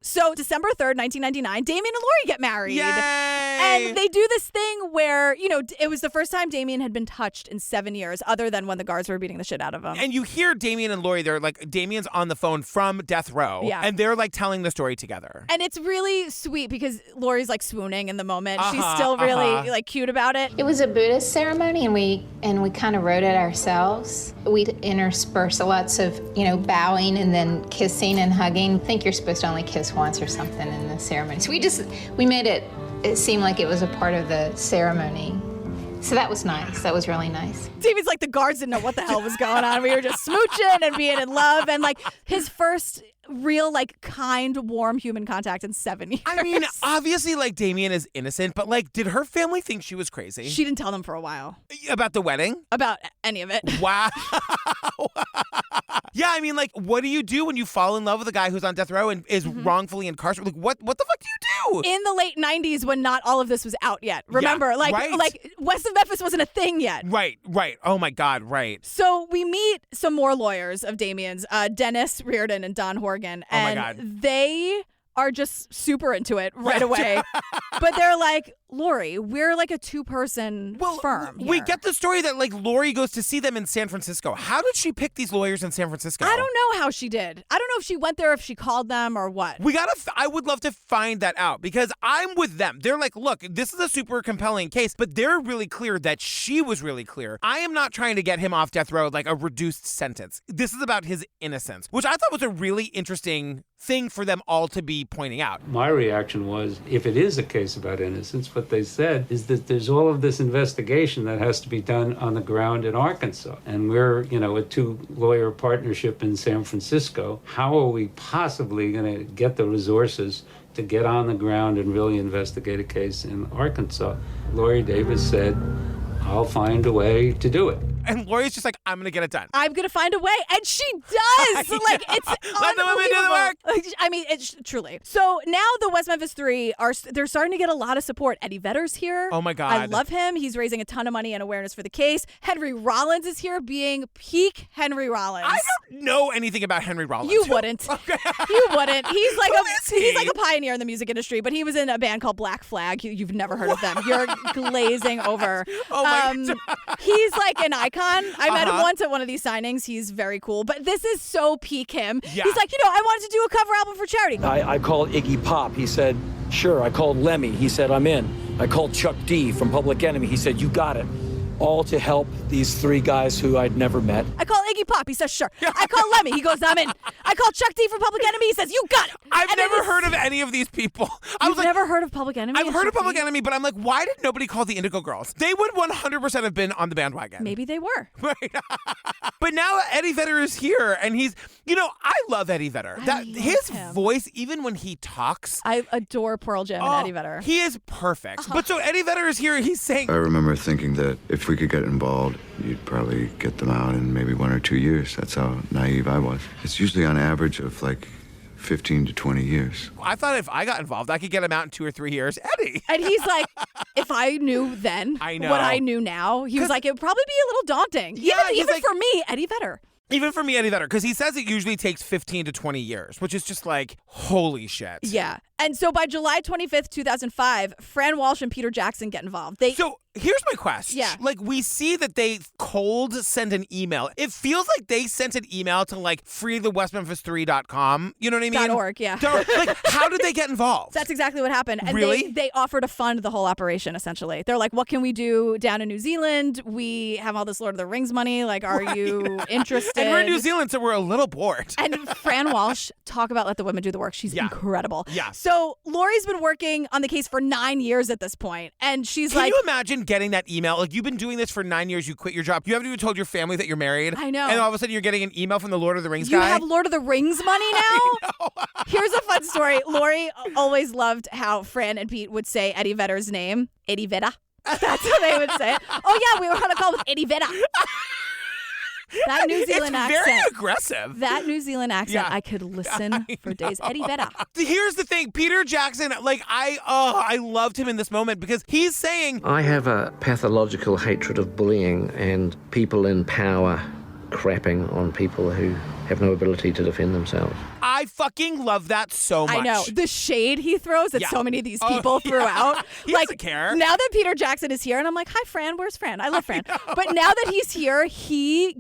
So December 3rd, 1999, Damien and Lori get married. Yay! And they do this thing where, it was the first time Damien had been touched in 7 years, other than when the guards were beating the shit out of him. And you hear Damien and Lori, they're like, Damien's on the phone from death row. Yeah. And they're like telling the story together. And it's really sweet because Lori's like swooning in the moment. She's still really like cute about it. It was a Buddhist ceremony, and we kind of wrote it ourselves. We intersperse lots of, bowing and then kissing and hugging. I think you're supposed to only kiss once or something in the ceremony. So we made it seem like it was a part of the ceremony. So that was nice. That was really nice. David's like, the guards didn't know what the hell was going on. We were just smooching and being in love, and like his first real, like, kind, warm human contact in 7 years. I mean, obviously, like, Damien is innocent, but, like, did her family think she was crazy? She didn't tell them for a while. About the wedding? About any of it. Wow. Yeah, I mean, like, what do you do when you fall in love with a guy who's on death row and is wrongfully incarcerated? Like, what the fuck do you do? In the late 90s, when not all of this was out yet. Remember, like West of Memphis wasn't a thing yet. Right. Oh my God, right. So we meet some more lawyers of Damien's, Dennis Reardon and Don Horgan. Oh my and God. They are just super into it right away. But they're like, Lori, we're like a two-person firm here. We get the story that, like, Lori goes to see them in San Francisco. How did she pick these lawyers in San Francisco? I don't know how she did. I don't know if she went there, if she called them or what. I would love to find that out, because I'm with them. They're like, look, this is a super compelling case, but they're really clear that she was really clear. I am not trying to get him off death row like a reduced sentence. This is about his innocence, which I thought was a really interesting thing for them all to be pointing out. My reaction was, if it is a case about innocence, what they said is that there's all of this investigation that has to be done on the ground in Arkansas. And we're, a two-lawyer partnership in San Francisco. How are we possibly going to get the resources to get on the ground and really investigate a case in Arkansas? Lori Davis said, I'll find a way to do it. And Lori's just like, I'm going to get it done. I'm going to find a way. And she does. Like, it's Let the women do the work. Like, I mean, it's truly. So now the West Memphis Three they're starting to get a lot of support. Eddie Vedder's here. Oh, my God. I love him. He's raising a ton of money and awareness for the case. Henry Rollins is here being peak Henry Rollins. I don't know anything about Henry Rollins. You wouldn't. Okay. You wouldn't. He's like He's like a pioneer in the music industry, but he was in a band called Black Flag. You've never heard of them. You're glazing over. Oh my God. He's like an icon. I met him once at one of these signings. He's very cool, but this is so peak him. Yeah. He's like, I wanted to do a cover album for charity. I called Iggy Pop. He said, sure. I called Lemmy. He said, I'm in. I called Chuck D from Public Enemy. He said, you got it. All to help these three guys who I'd never met. I call Iggy Pop. He says, sure. I call Lemmy. He goes, I'm in. I call Chuck D from Public Enemy. He says, you got it. I've never heard of any of these people. You've never heard of Public Enemy? I've heard of Public Enemy, but I'm like, why did nobody call the Indigo Girls? They would 100% have been on the bandwagon. Maybe they were. Right. But now Eddie Vedder is here, and he's, I love Eddie Vedder. His voice, even when he talks. I adore Pearl Jam and Eddie Vedder. He is perfect. But so Eddie Vedder is here, he's saying. I remember thinking that if we could get involved, you'd probably get them out in maybe 1 or 2 years. That's how naive I was. It's usually on average of like 15 to 20 years. I thought if I got involved, I could get him out in 2 or 3 years. Eddie. And he's like, if I knew then what I knew now, he was like, it would probably be a little daunting. Yeah, even for me, Eddie Vedder. Even for me, Eddie Vedder, because he says it usually takes 15 to 20 years, which is just like, holy shit. Yeah. And so by July 25th, 2005, Fran Walsh and Peter Jackson get involved. So here's my question. Yeah. Like, we see that they cold sent an email. It feels like they sent an email to like freethewestmemphis3.com. You know what I mean? .org, yeah. Like, how did they get involved? That's exactly what happened. And Really? they offered to fund the whole operation, essentially. They're like, what can we do down in New Zealand? We have all this Lord of the Rings money. Like, are you interested? And we're in New Zealand, so we're a little bored. And Fran Walsh, talk about let the women do the work. She's incredible. Yeah. So Lori's been working on the case for 9 years at this point, and she's Can like, you imagine getting that email? Like, you've been doing this for 9 years. You quit your job. You haven't even told your family that you're married. I know. And all of a sudden, you're getting an email from the Lord of the Rings you guy. have Lord of the Rings money now? Here's a fun story. Lori always loved how Fran and Pete would say Eddie Vedder's name. Eddie Vedder. That's how they would say it. Oh, yeah, we were on a call with Eddie Vedder. That New Zealand accent. It's very aggressive. That New Zealand accent, Yeah. I could listen for days. Eddie Vedder. Here's the thing. Peter Jackson, like, I loved him in this moment because he's saying, I have a pathological hatred of bullying and people in power crapping on people who have no ability to defend themselves. I fucking love that so much. I know. The shade he throws that Yeah. so many of these people throughout. He like, doesn't care. Now that Peter Jackson is here, and I'm like, hi, Fran. Where's Fran? I love Fran. But now that he's here, he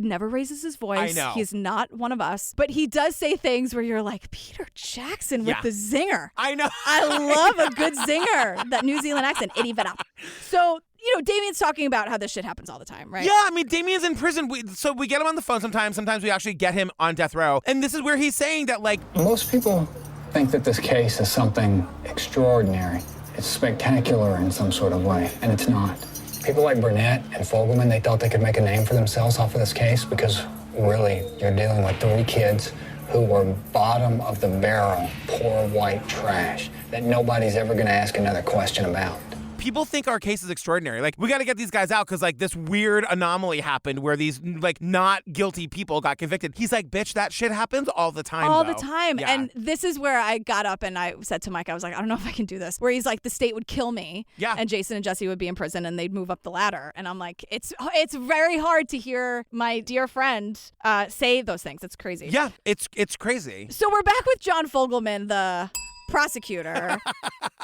never raises his voice. I know. He's not one of us. But he does say things where you're like, Peter Jackson with the zinger. I know. I love a good zinger. That New Zealand accent. Eddie Vedder. So, Damien's talking about how this shit happens all the time, right? Yeah, I mean, Damien's in prison. So we get him on the phone sometimes. Sometimes we actually get him on death row. And this is where he's saying that, like, Most people think that this case is something extraordinary. It's spectacular in some sort of way, and it's not. People like Burnett and Fogelman, they thought they could make a name for themselves off of this case because really, you're dealing with 3 kids who were bottom of the barrel, poor white trash that nobody's ever going to ask another question about. people think our case is extraordinary. Like, we got to get these guys out because, like, this weird anomaly happened where these, like, not guilty people got convicted. He's like, bitch, that shit happens all the time, all though. the time. Yeah. And this is where I got up and I said to Mike, I was like, I don't know if I can do this. Where he's like, the state would kill me. Yeah. And Jason and Jessie would be in prison and they'd move up the ladder. And I'm like, it's very hard to hear my dear friend say those things. It's crazy. Yeah, it's crazy. So we're back with John Fogelman, the prosecutor.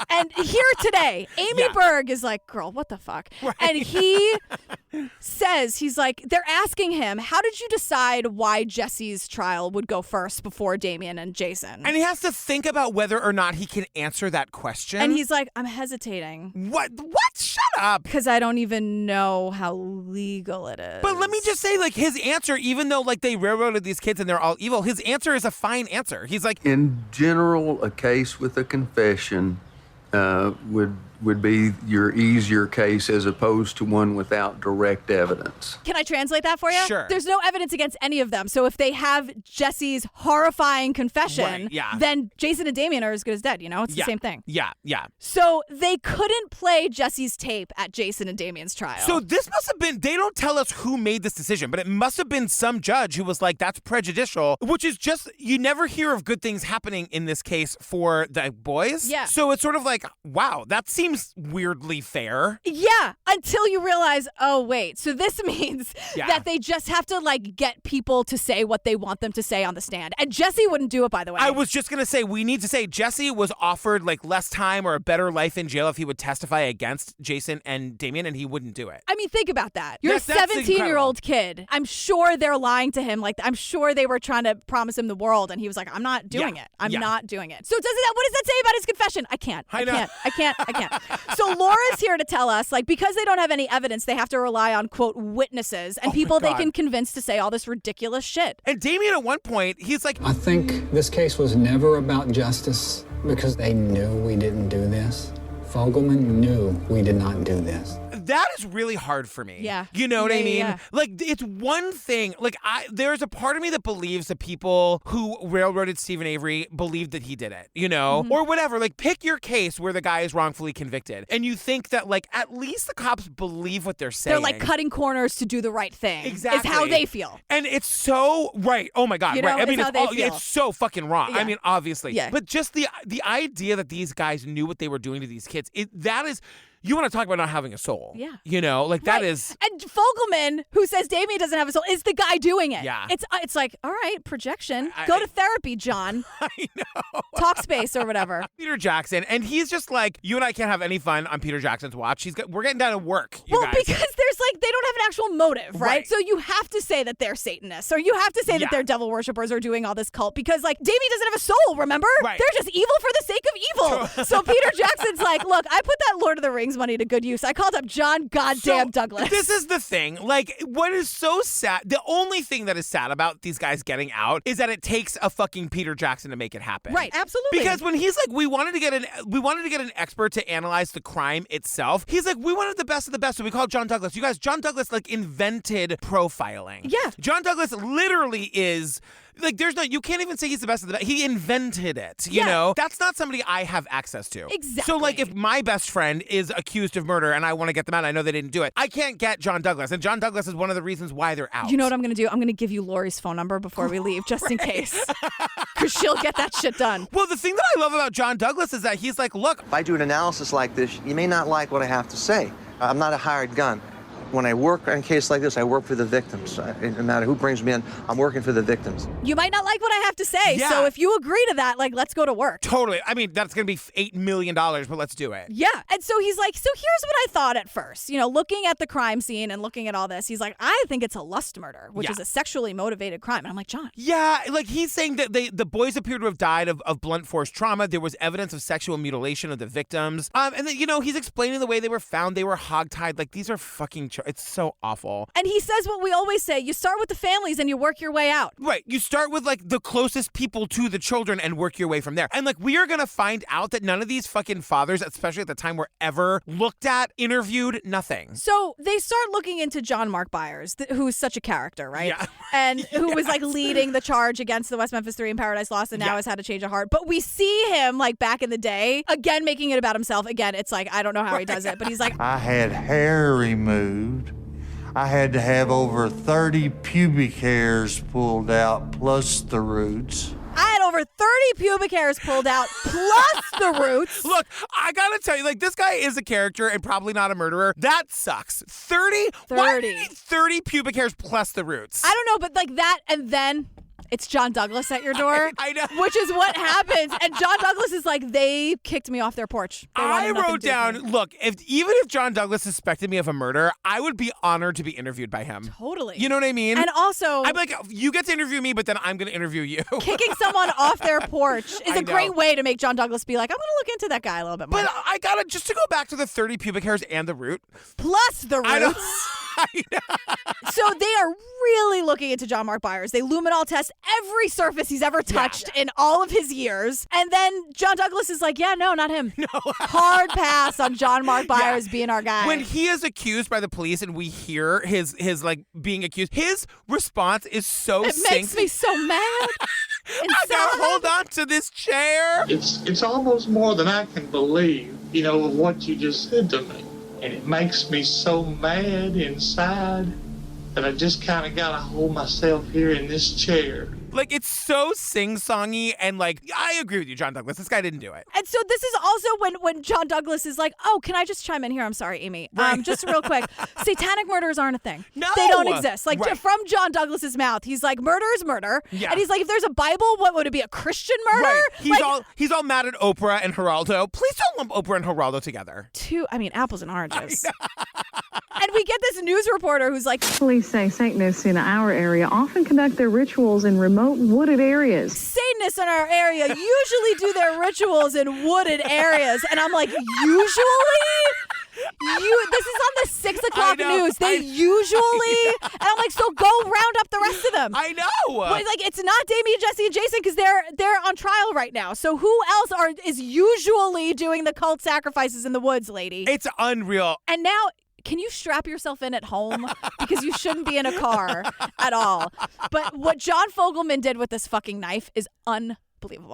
And here today, Amy Berg is like, girl, what the fuck? Right. And he says, he's like, they're asking him, how did you decide why Jessie's trial would go first before Damien and Jason? And he has to think about whether or not he can answer that question. And he's like, I'm hesitating. What? Shut up. Because I don't even know how legal it is. But let me just say, like, his answer, even though, like, they railroaded these kids and they're all evil, his answer is a fine answer. He's like, in general, a case with a confession would would be your easier case as opposed to one without direct evidence. Can I translate that for you? Sure. There's no evidence against any of them. So if they have Jesse's horrifying confession, then Jason and Damien are as good as dead. You know, it's the same thing. Yeah. So they couldn't play Jesse's tape at Jason and Damien's trial. So this must have been, they don't tell us who made this decision, but it must have been some judge who was like, that's prejudicial, which is just, you never hear of good things happening in this case for the boys. Yeah. So it's sort of like, wow, that seems weirdly fair. Yeah, until you realize, oh, wait, so this means that they just have to, like, get people to say what they want them to say on the stand. And Jesse wouldn't do it, by the way. I was just going to say, we need to say Jesse was offered, like, less time or a better life in jail if he would testify against Jason and Damien, and he wouldn't do it. I mean, think about that. You're That's a 17-year-old kid. I'm sure they're lying to him. Like, I'm sure they were trying to promise him the world, and he was like, I'm not doing it. I'm not doing it. So what does that say about his confession? I can't. I can't. So Laura's here to tell us, like, because they don't have any evidence, they have to rely on, quote, witnesses and people they can convince to say all this ridiculous shit. And Damien, at one point, he's like, I think this case was never about justice because they knew we didn't do this. Fogelman knew we did not do this. That is really hard for me. Yeah. You know what I mean? Yeah. Like, it's one thing. Like, there's a part of me that believes that people who railroaded Stephen Avery believed that he did it, you know? Or whatever. Like, pick your case where the guy is wrongfully convicted. And you think that, like, at least the cops believe what they're saying. They're, like, cutting corners to do the right thing. Exactly. Is how they feel. And it's so, right. Oh, my God. You know, right. I mean, it's how they feel. It's so fucking wrong. Yeah. I mean, obviously. Yeah. But just the idea that these guys knew what they were doing to these kids, that is... You want to talk about not having a soul. Yeah. You know, like that is... And Fogelman, who says Damien doesn't have a soul, is the guy doing it. Yeah. It's like, all right, projection. Go to therapy, John. I know. Talk space or whatever. Peter Jackson, and he's just like, you and I can't have any fun on Peter Jackson's watch. We're getting down to work, you guys. Because there's like, they don't have an actual motive, right? So you have to say that they're Satanists, or you have to say that they're devil worshippers or doing all this cult, because like, Damien doesn't have a soul, remember? Right. They're just evil for the sake of evil. So Peter Jackson's like, look, I put that Lord of the Rings money to good use. I called up John goddamn Douglas. This is the thing. Like, what is so sad, the only thing that is sad about these guys getting out is that it takes a fucking Peter Jackson to make it happen. Right, absolutely. Because when he's like, we wanted to get an expert to analyze the crime itself, he's like, we wanted the best of the best, so we called John Douglas. You guys, John Douglas like invented profiling. Yeah. John Douglas literally is... Like, you can't even say he's the best of the best. He invented it, you know? That's not somebody I have access to. Exactly. So, like, if my best friend is accused of murder and I want to get them out, I know they didn't do it, I can't get John Douglas. And John Douglas is one of the reasons why they're out. You know what I'm going to do? I'm going to give you Lori's phone number before we leave, just in case. Because she'll get that shit done. Well, the thing that I love about John Douglas is that he's like, look. If I do an analysis like this, you may not like what I have to say. I'm not a hired gun. When I work on a case like this, I work for the victims. No matter who brings me in, I'm working for the victims. You might not like what I have to say, so if you agree to that, like, let's go to work. Totally. I mean, that's going to be $8 million, but let's do it. Yeah. And so he's like, so here's what I thought at first. You know, looking at the crime scene and looking at all this, he's like, I think it's a lust murder, which is a sexually motivated crime. And I'm like, John. Yeah, like he's saying that the boys appear to have died of blunt force trauma. There was evidence of sexual mutilation of the victims. And then, you know, he's explaining the way they were found. They were hogtied. Like, these are fucking, it's so awful. And he says what we always say, you start with the families and you work your way out. Right. You start with like the closest people to the children and work your way from there. And like, we are going to find out that none of these fucking fathers, especially at the time, were ever looked at, interviewed, nothing. So they start looking into John Mark Byers, who's such a character, right? Yeah. And who was like leading the charge against the West Memphis Three and Paradise Lost, and now has had a change of heart. But we see him like back in the day, again, making it about himself. Again, it's like, I don't know how he does it, but he's like, I had hair removed. I had to have over 30 pubic hairs pulled out, plus the roots. I had over 30 pubic hairs pulled out, plus the roots. Look, I gotta tell you, like, this guy is a character and probably not a murderer. That sucks. 30? Why do you need 30 pubic hairs plus the roots? I don't know, but like that, and then it's John Douglas at your door. I know. Which is what happens. And John Douglas is like, they kicked me off their porch. I wrote down, look, even if John Douglas suspected me of a murder, I would be honored to be interviewed by him. Totally. You know what I mean? And also, I'm like, you get to interview me, but then I'm going to interview you. Kicking someone off their porch is a great way to make John Douglas be like, I'm going to look into that guy a little bit more. But I got to, just to go back to the 30 pubic hairs and the root. Plus the roots. So they are really looking into John Mark Byers. They luminol test every surface he's ever touched in all of his years. And then John Douglas is like, yeah, no, not him. No. Hard pass on John Mark Byers being our guy. When he is accused by the police and we hear his like being accused, his response is so It makes me so mad. I gotta hold on to this chair. It's almost more than I can believe, of what you just said to me. And it makes me so mad inside that I just kind of got to hold myself here in this chair. Like, it's so sing-songy, and, like, I agree with you, John Douglas. This guy didn't do it. And so this is also when John Douglas is like, oh, can I just chime in here? I'm sorry, Amy. Just real quick. Satanic murders aren't a thing. No! They don't exist. Like, Right. from John Douglas's mouth, he's like, murder is murder. Yeah. And he's like, if there's a Bible, what would it be, a Christian murder? Right. He's all mad at Oprah and Geraldo. Please don't lump Oprah and Geraldo together. Apples and oranges. And we get this news reporter who's like, police say Satanists in our area often conduct their rituals in remote wooded areas. Satanists in our area usually do their rituals in wooded areas. And I'm like, usually? This is on the 6 o'clock news. They usually, and I'm like, so go round up the rest of them. I know. But like, it's not Damien, Jessie, and Jason because they're on trial right now. So who else is usually doing the cult sacrifices in the woods, lady? It's unreal. And now, can you strap yourself in at home? Because you shouldn't be in a car at all. But what John Fogelman did with this fucking knife is unbelievable.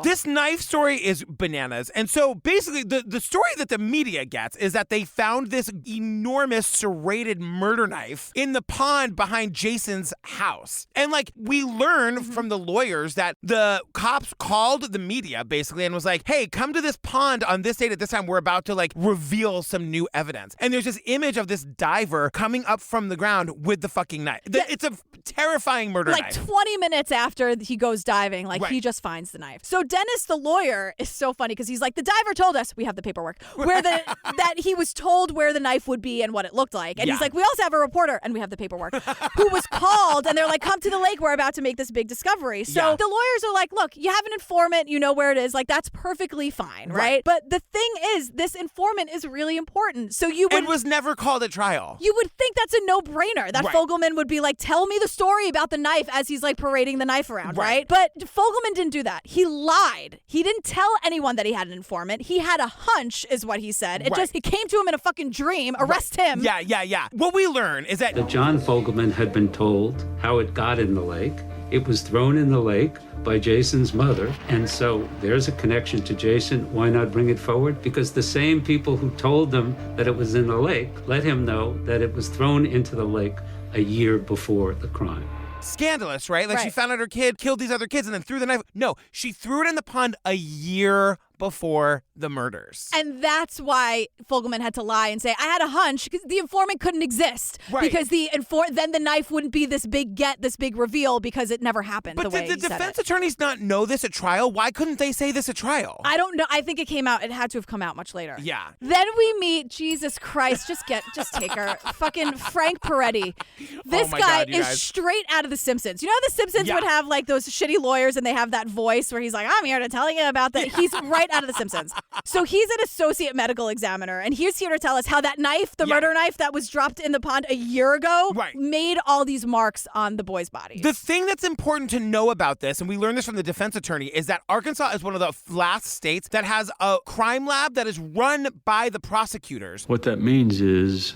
This knife story is bananas. And so basically the story that the media gets is that they found this enormous serrated murder knife in the pond behind Jason's house. And like we learn from the lawyers that the cops called the media basically and was like, hey, come to this pond on this date at this time. We're about to like reveal some new evidence. And there's this image of this diver coming up from the ground with the fucking knife. It's a terrifying murder like knife. 20 minutes after he goes diving, like he just finds the knife. So Dennis, the lawyer, is so funny because he's like, the diver told us, we have the paperwork, that he was told where the knife would be and what it looked like. And he's like, we also have a reporter, and we have the paperwork, who was called, and they're like, come to the lake, we're about to make this big discovery. So the lawyers are like, look, you have an informant, you know where it is, like that's perfectly fine, right? But the thing is, this informant is really important. So and was never called at trial. You would think that's a no-brainer, that Fogelman would be like, tell me the story about the knife as he's like parading the knife around, right? But Fogelman didn't do that. He lied. He didn't tell anyone that he had an informant. He had a hunch, is what he said. It came to him in a fucking dream. Arrest him. Yeah. What we learn is that John Fogelman had been told how it got in the lake. It was thrown in the lake by Jason's mother. And so there's a connection to Jason. Why not bring it forward? Because the same people who told them that it was in the lake let him know that it was thrown into the lake a year before the crime. Scandalous, right? Like she found out her kid killed these other kids and then threw the knife. No, she threw it in the pond a year before the murders. And that's why Fogelman had to lie and say, I had a hunch because the informant couldn't exist. Because then the knife wouldn't be this big reveal because it never happened. But did the defense attorneys not know this at trial? Why couldn't they say this at trial? I don't know. I think it came out. It had to have come out much later. Yeah. Then we meet, Jesus Christ, just take her. Fucking Frank Peretti. This guy is straight out of The Simpsons. You know how The Simpsons would have like those shitty lawyers and they have that voice where he's like, I'm here to tell you about that. He's right out of The Simpsons. So he's an associate medical examiner, and he's here to tell us how that knife, the murder knife that was dropped in the pond a year ago, made all these marks on the boys' bodies. The thing that's important to know about this, and we learned this from the defense attorney, is that Arkansas is one of the last states that has a crime lab that is run by the prosecutors. What that means is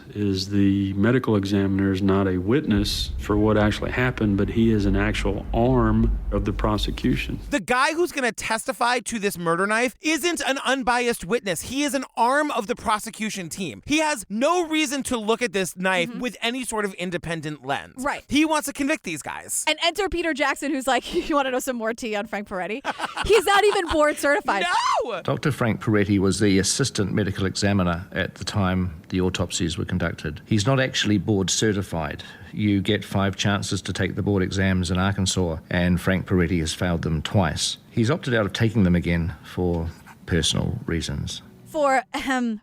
the medical examiner is not a witness for what actually happened, but he is an actual arm of the prosecution. The guy who's going to testify to this murder knife isn't an unbiased witness. He is an arm of the prosecution team. He has no reason to look at this knife with any sort of independent lens. Right. He wants to convict these guys. And enter Peter Jackson, who's like, you want to know some more tea on Frank Peretti? He's not even board certified. No! Dr. Frank Peretti was the assistant medical examiner at the time the autopsies were conducted. He's not actually board certified. You get 5 chances to take the board exams in Arkansas, and Frank Peretti has failed them twice. He's opted out of taking them again for personal reasons. for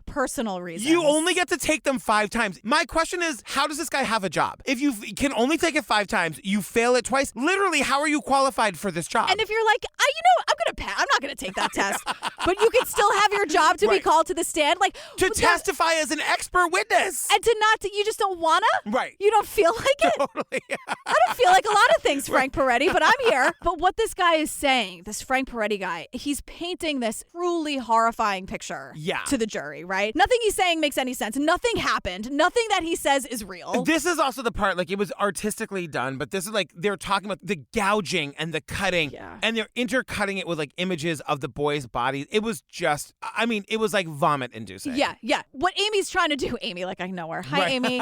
personal reasons. You only get to take them 5 times. My question is, how does this guy have a job? If you can only take it 5 times, you fail it twice. Literally, how are you qualified for this job? And if you're like, I'm going to pass. I'm not going to take that test. But you can still have your job to be called to the stand. Like to testify as an expert witness. And you just don't want to? Right. You don't feel like it? Totally. I don't feel like a lot of things, Frank Peretti, but I'm here. But what this guy is saying, this Frank Peretti guy, he's painting this truly horrifying picture to the jury, right? Nothing he's saying makes any sense. Nothing happened. Nothing that he says is real. This is also the part, like, it was artistically done, but this is like they're talking about the gouging and the cutting, and they're intercutting it with like images of the boys' bodies. It was just, I mean, it was like vomit-inducing. Yeah. What Amy's trying to do, Amy, like I know her. Hi, Amy.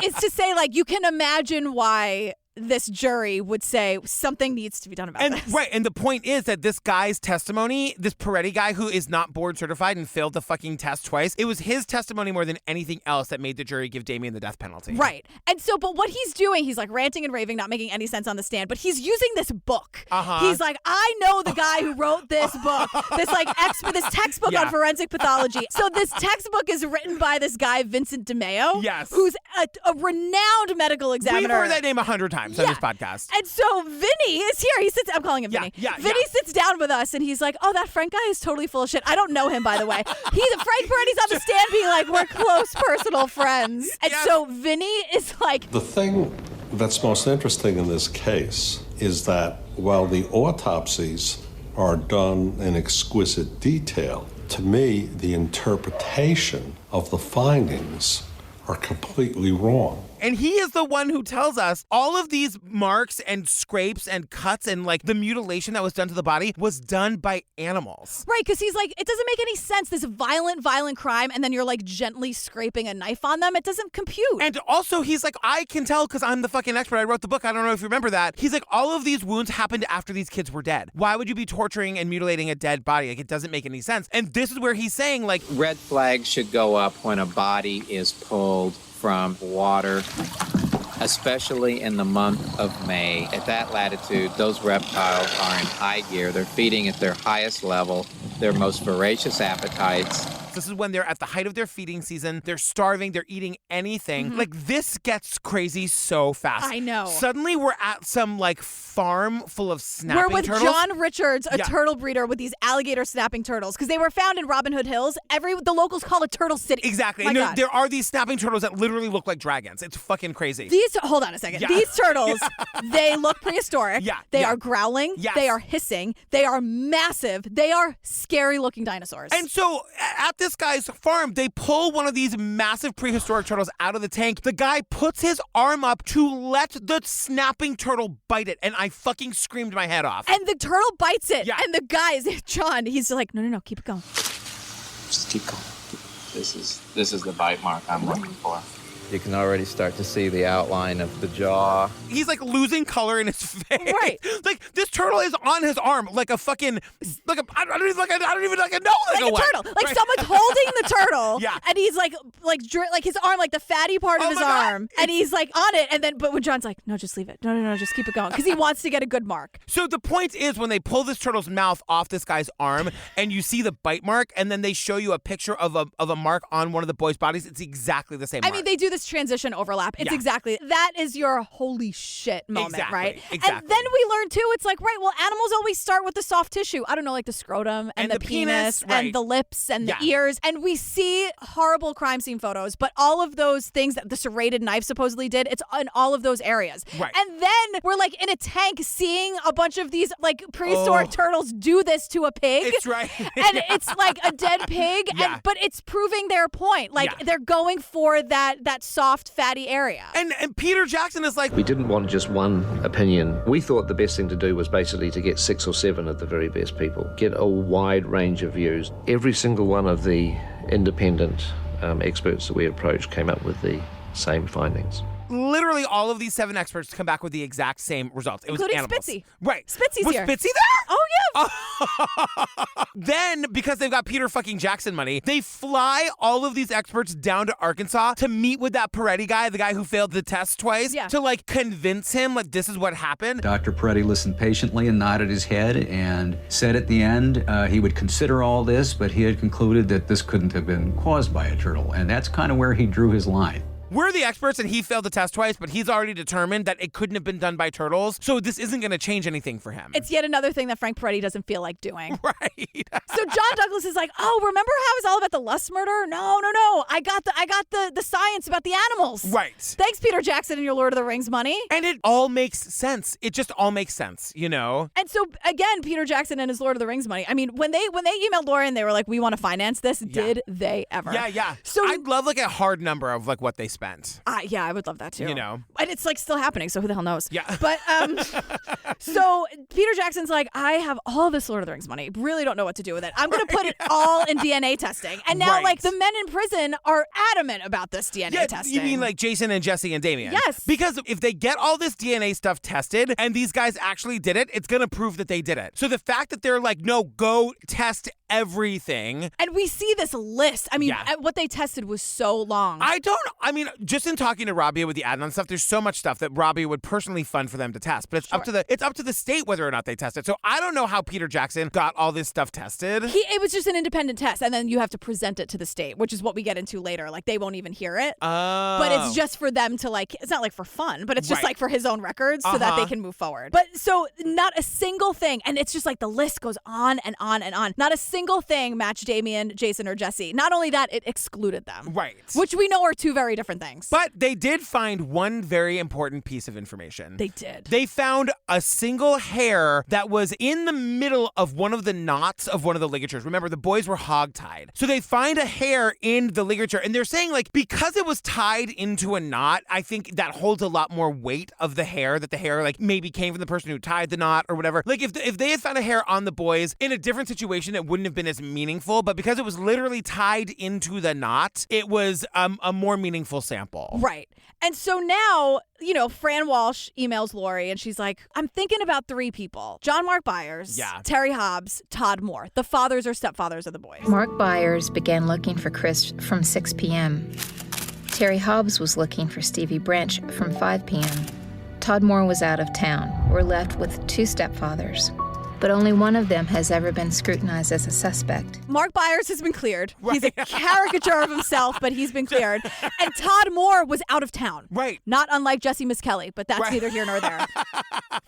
Is to say, like, you can imagine why this jury would say something needs to be done about this. Right, and the point is that this guy's testimony, this Peretti guy who is not board certified and failed the fucking test twice, it was his testimony more than anything else that made the jury give Damien the death penalty. Right. And so, but what he's doing, he's like ranting and raving, not making any sense on the stand, but he's using this book. He's like, I know the guy who wrote this book, this this textbook on forensic pathology. So this textbook is written by this guy, Vincent DeMeo. Yes. Who's a renowned medical examiner. We've heard that name 100 times. On this podcast. And so Vinny is here. I'm calling him Vinny. Vinny sits down with us and he's like, oh, that Frank guy is totally full of shit. I don't know him, by the way. Frank Peretti's on the stand being like, we're close personal friends. And so Vinny is like... The thing that's most interesting in this case is that while the autopsies are done in exquisite detail, to me, the interpretation of the findings are completely wrong. And he is the one who tells us all of these marks and scrapes and cuts and like the mutilation that was done to the body was done by animals. Right, because he's like, it doesn't make any sense, this violent crime, and then you're like gently scraping a knife on them. It doesn't compute. And also he's like, I can tell because I'm the fucking expert. I wrote the book. I don't know if you remember that. He's like, all of these wounds happened after these kids were dead. Why would you be torturing and mutilating a dead body? Like, it doesn't make any sense. And this is where he's saying, like, red flags should go up when a body is pulled from water, especially in the month of May. At that latitude, those reptiles are in high gear. They're feeding at their highest level, their most voracious appetites. This is when they're at the height of their feeding season. They're starving. They're eating anything. Like, this gets crazy so fast. I know. Suddenly, we're at some, like, farm full of snapping turtles. We're with John Richards, a turtle breeder with these alligator snapping turtles, because they were found in Robin Hood Hills. The locals call it Turtle City. Exactly. My And God. there are these snapping turtles that literally look like dragons. It's fucking crazy. Hold on a second. These turtles, they look prehistoric. They are growling. Yes. They are hissing. They are massive. They are scary-looking dinosaurs. And so at this guy's farm, they pull one of these massive prehistoric turtles out of the tank. The guy puts his arm up to let the snapping turtle bite it, and I fucking screamed my head off. And the turtle bites it. And the guy, John, he's like, no, keep it going. Just keep going. This is the bite mark I'm looking for. You can already start to see the outline of the jaw. He's like losing color in his face. Right. Like, this turtle is on his arm like a fucking, I don't even know like a turtle. Like someone's holding the turtle. And he's like his arm, like the fatty part of his arm. And he's like on it. But when John's like, no, just leave it. No, just keep it going. Because he wants to get a good mark. So the point is, when they pull this turtle's mouth off this guy's arm and you see the bite mark, and then they show you a picture of a mark on one of the boys' bodies, it's exactly the same mark. I mean, they do this transition overlap. It's exactly, that is your holy shit moment, right? Exactly. And then we learn too, it's like, right, well, animals always start with the soft tissue. I don't know, like the scrotum and the penis and the lips and the ears. And we see horrible crime scene photos, but all of those things that the serrated knife supposedly did, it's in all of those areas. Right. And then we're like in a tank seeing a bunch of these like prehistoric turtles do this to a pig. It's right. And it's like a dead pig, but it's proving their point. Like they're going for that soft, fatty area. And Peter Jackson is like, we didn't want just one opinion. We thought the best thing to do was basically to get 6 or 7 of the very best people, get a wide range of views. Every single one of the independent experts that we approached came up with the same findings. literally all of these 7 experts come back with the exact same results. It Including was animals. Spitzy. Right. Spitzy's was here. Spitzy there? Oh, yeah. Then, because they've got Peter fucking Jackson money, they fly all of these experts down to Arkansas to meet with that Peretti guy, the guy who failed the test twice, to like convince him like this is what happened. Dr. Peretti listened patiently and nodded his head and said at the end he would consider all this, but he had concluded that this couldn't have been caused by a turtle, and that's kind of where he drew his line. We're the experts and he failed the test twice, but he's already determined that it couldn't have been done by turtles, so this isn't going to change anything for him. It's yet another thing that Frank Peretti doesn't feel like doing. Right. So John Douglas is like, oh, remember how it was all about the Lust murder? No. I got the science about the animals. Right. Thanks, Peter Jackson and your Lord of the Rings money. And it all makes sense. It just all makes sense, you know? And so, again, Peter Jackson and his Lord of the Rings money. I mean, when they emailed Laura and they were like, we want to finance this, did they ever? Yeah. So I'd love like a hard number of like what they spent. Yeah, I would love that too. You know? And it's like still happening, so who the hell knows? Yeah. But so Peter Jackson's like, I have all this Lord of the Rings money. Really don't know what to do with it. I'm going to put it all in DNA testing. And now like the men in prison are adamant about this DNA testing. You mean like Jason and Jessie and Damien? Yes. Because if they get all this DNA stuff tested and these guys actually did it, it's going to prove that they did it. So the fact that they're like, no, go test everything. And we see this list. I mean, what they tested was so long. I mean, just in talking to Robbie with the Adnan stuff, there's so much stuff that Robbie would personally fund for them to test, but it's up to the state whether or not they test it. So I don't know how Peter Jackson got all this stuff tested. It was just an independent test, and then you have to present it to the state, which is what we get into later. Like, they won't even hear it. Oh. But it's just for them to, like, it's not like for fun, but it's just like for his own records so that they can move forward. But so not a single thing, and it's just like the list goes on and on and on. Not a single thing matched Damien, Jason, or Jessie. Not only that, it excluded them. Right. Which we know are two very different things. But they did find one very important piece of information. They did. They found a single hair that was in the middle of one of the knots of one of the ligatures. Remember, the boys were hogtied. So they find a hair in the ligature, and they're saying, like, because it was tied into a knot, I think that holds a lot more weight of the hair, that the hair, like, maybe came from the person who tied the knot or whatever. Like, if they had found a hair on the boys in a different situation, it wouldn't have been as meaningful, but because it was literally tied into the knot, it was a more meaningful sample. Right. And so now, you know, Fran Walsh emails Lori and she's like, I'm thinking about 3 people. John Mark Byers, Terry Hobbs, Todd Moore, the fathers or stepfathers of the boys. Mark Byers began looking for Chris from 6 p.m. Terry Hobbs was looking for Stevie Branch from 5 p.m. Todd Moore was out of town. We're left with 2 stepfathers, but only one of them has ever been scrutinized as a suspect. Mark Byers has been cleared. Right. He's a caricature of himself, but he's been cleared. And Todd Moore was out of town. Right. Not unlike Jessie Misskelley, but that's neither here nor there.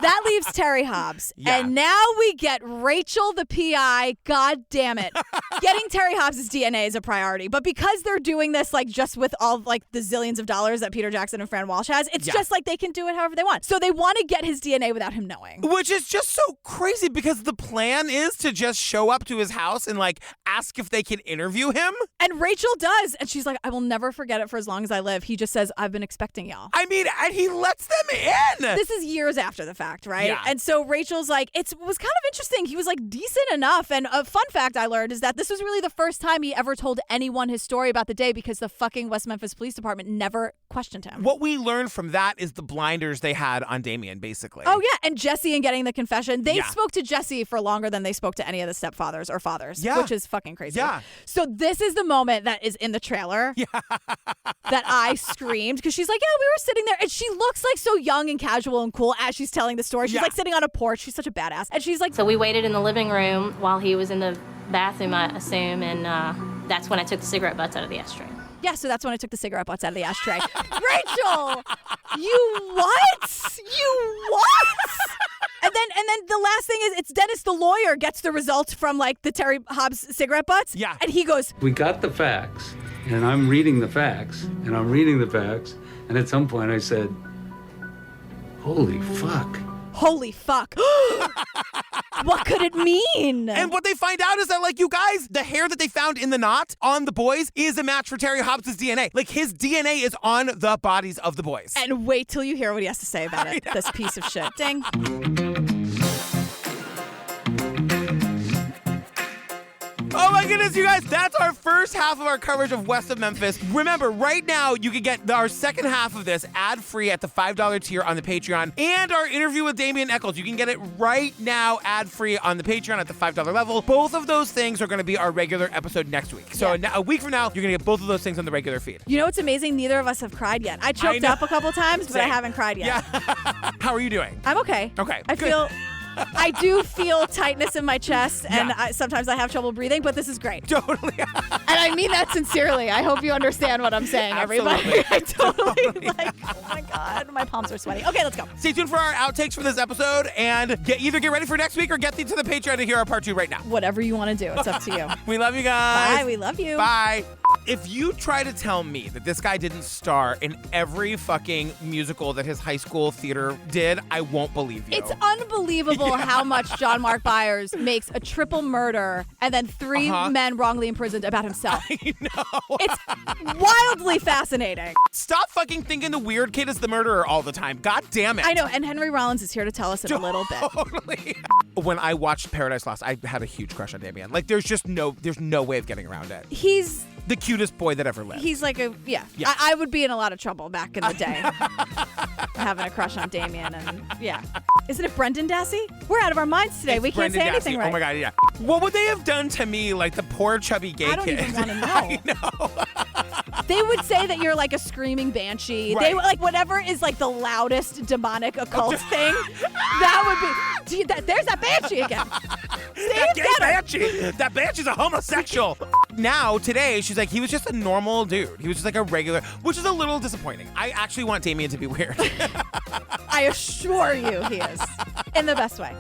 That leaves Terry Hobbs. Yeah. And now we get Rachel, the PI. God damn it. Getting Terry Hobbs' DNA is a priority. But because they're doing this, like, just with all, like, the zillions of dollars that Peter Jackson and Fran Walsh has, it's just like they can do it however they want. So they want to get his DNA without him knowing. Which is just so crazy because the plan is to just show up to his house and, like, ask if they can interview him. And Rachel does. And she's like, I will never forget it for as long as I live. He just says, I've been expecting y'all. I mean, and he lets them in. This is years after the fact, right? Yeah. And so Rachel's like, it was kind of interesting. He was like decent enough. And a fun fact I learned is that this was really the first time he ever told anyone his story about the day because the fucking West Memphis Police Department never questioned him. What we learned from that is the blinders they had on Damien, basically. Oh, yeah. And Jessie and getting the confession. They spoke to Jessie for longer than they spoke to any of the stepfathers or fathers, which is fucking crazy. Yeah. So this is the moment that is in the trailer that I screamed because she's like, yeah, we were sitting there. And she looks like so young and casual and cool as she's telling the story. She's like sitting on a porch. She's such a badass. And she's like, so we waited in the living room while he was in the bathroom, I assume. And that's when I took the cigarette butts out of the ashtray. Yeah, so that's when I took the cigarette butts out of the ashtray. Rachel, you what? You what? And then the last thing is it's Dennis the lawyer gets the results from like the Terry Hobbs cigarette butts. Yeah. And he goes, We got the facts, and I'm reading the facts, and I'm reading the facts, and at some point I said, holy fuck. Holy fuck. What could it mean? And what they find out is that, like, you guys, the hair that they found in the knot on the boys is a match for Terry Hobbs' DNA. Like, his DNA is on the bodies of the boys. And wait till you hear what he has to say about it, this piece of shit. Ding. Oh my goodness, you guys, that's our first half of our coverage of West of Memphis. Remember, right now, you can get our second half of this ad-free at the $5 tier on the Patreon, and our interview with Damien Echols. You can get it right now ad-free on the Patreon at the $5 level. Both of those things are going to be our regular episode next week. So a week from now, you're going to get both of those things on the regular feed. You know what's amazing? Neither of us have cried yet. I choked up a couple times, but I haven't cried yet. Yeah. How are you doing? I'm okay. Okay. I do feel tightness in my chest, and sometimes I have trouble breathing, but this is great. Totally. And I mean that sincerely. I hope you understand what I'm saying, everybody. I totally oh my God, my palms are sweaty. Okay, let's go. Stay tuned for our outtakes for this episode, and either get ready for next week or get to the Patreon to hear our part 2 right now. Whatever you want to do, it's up to you. We love you guys. Bye, we love you. Bye. If you try to tell me that this guy didn't star in every fucking musical that his high school theater did, I won't believe you. It's unbelievable how much John Mark Byers makes a triple murder and then 3 men wrongly imprisoned about himself. I know. It's wildly fascinating. Stop fucking thinking the weird kid is the murderer all the time. God damn it. I know, and Henry Rollins is here to tell us in a little bit. Totally. When I watched Paradise Lost, I had a huge crush on Damien. Like, there's no way of getting around it. He's the cutest boy that ever lived. He's like I would be in a lot of trouble back in the day. Having a crush on Damien and Isn't it Brendan Dassey? We're out of our minds today. We can't say anything right. Oh my God, yeah. What would they have done to me, like the poor chubby gay kid? I don't even want to know. I know. They would say that you're like a screaming banshee. Right. They like whatever is like the loudest demonic occult thing. That would be. There's that banshee again. That gay banshee. That banshee's a homosexual. Now, today, she's like, he was just a normal dude. He was just like a regular, which is a little disappointing. I actually want Damien to be weird. I assure you he is. In the best way.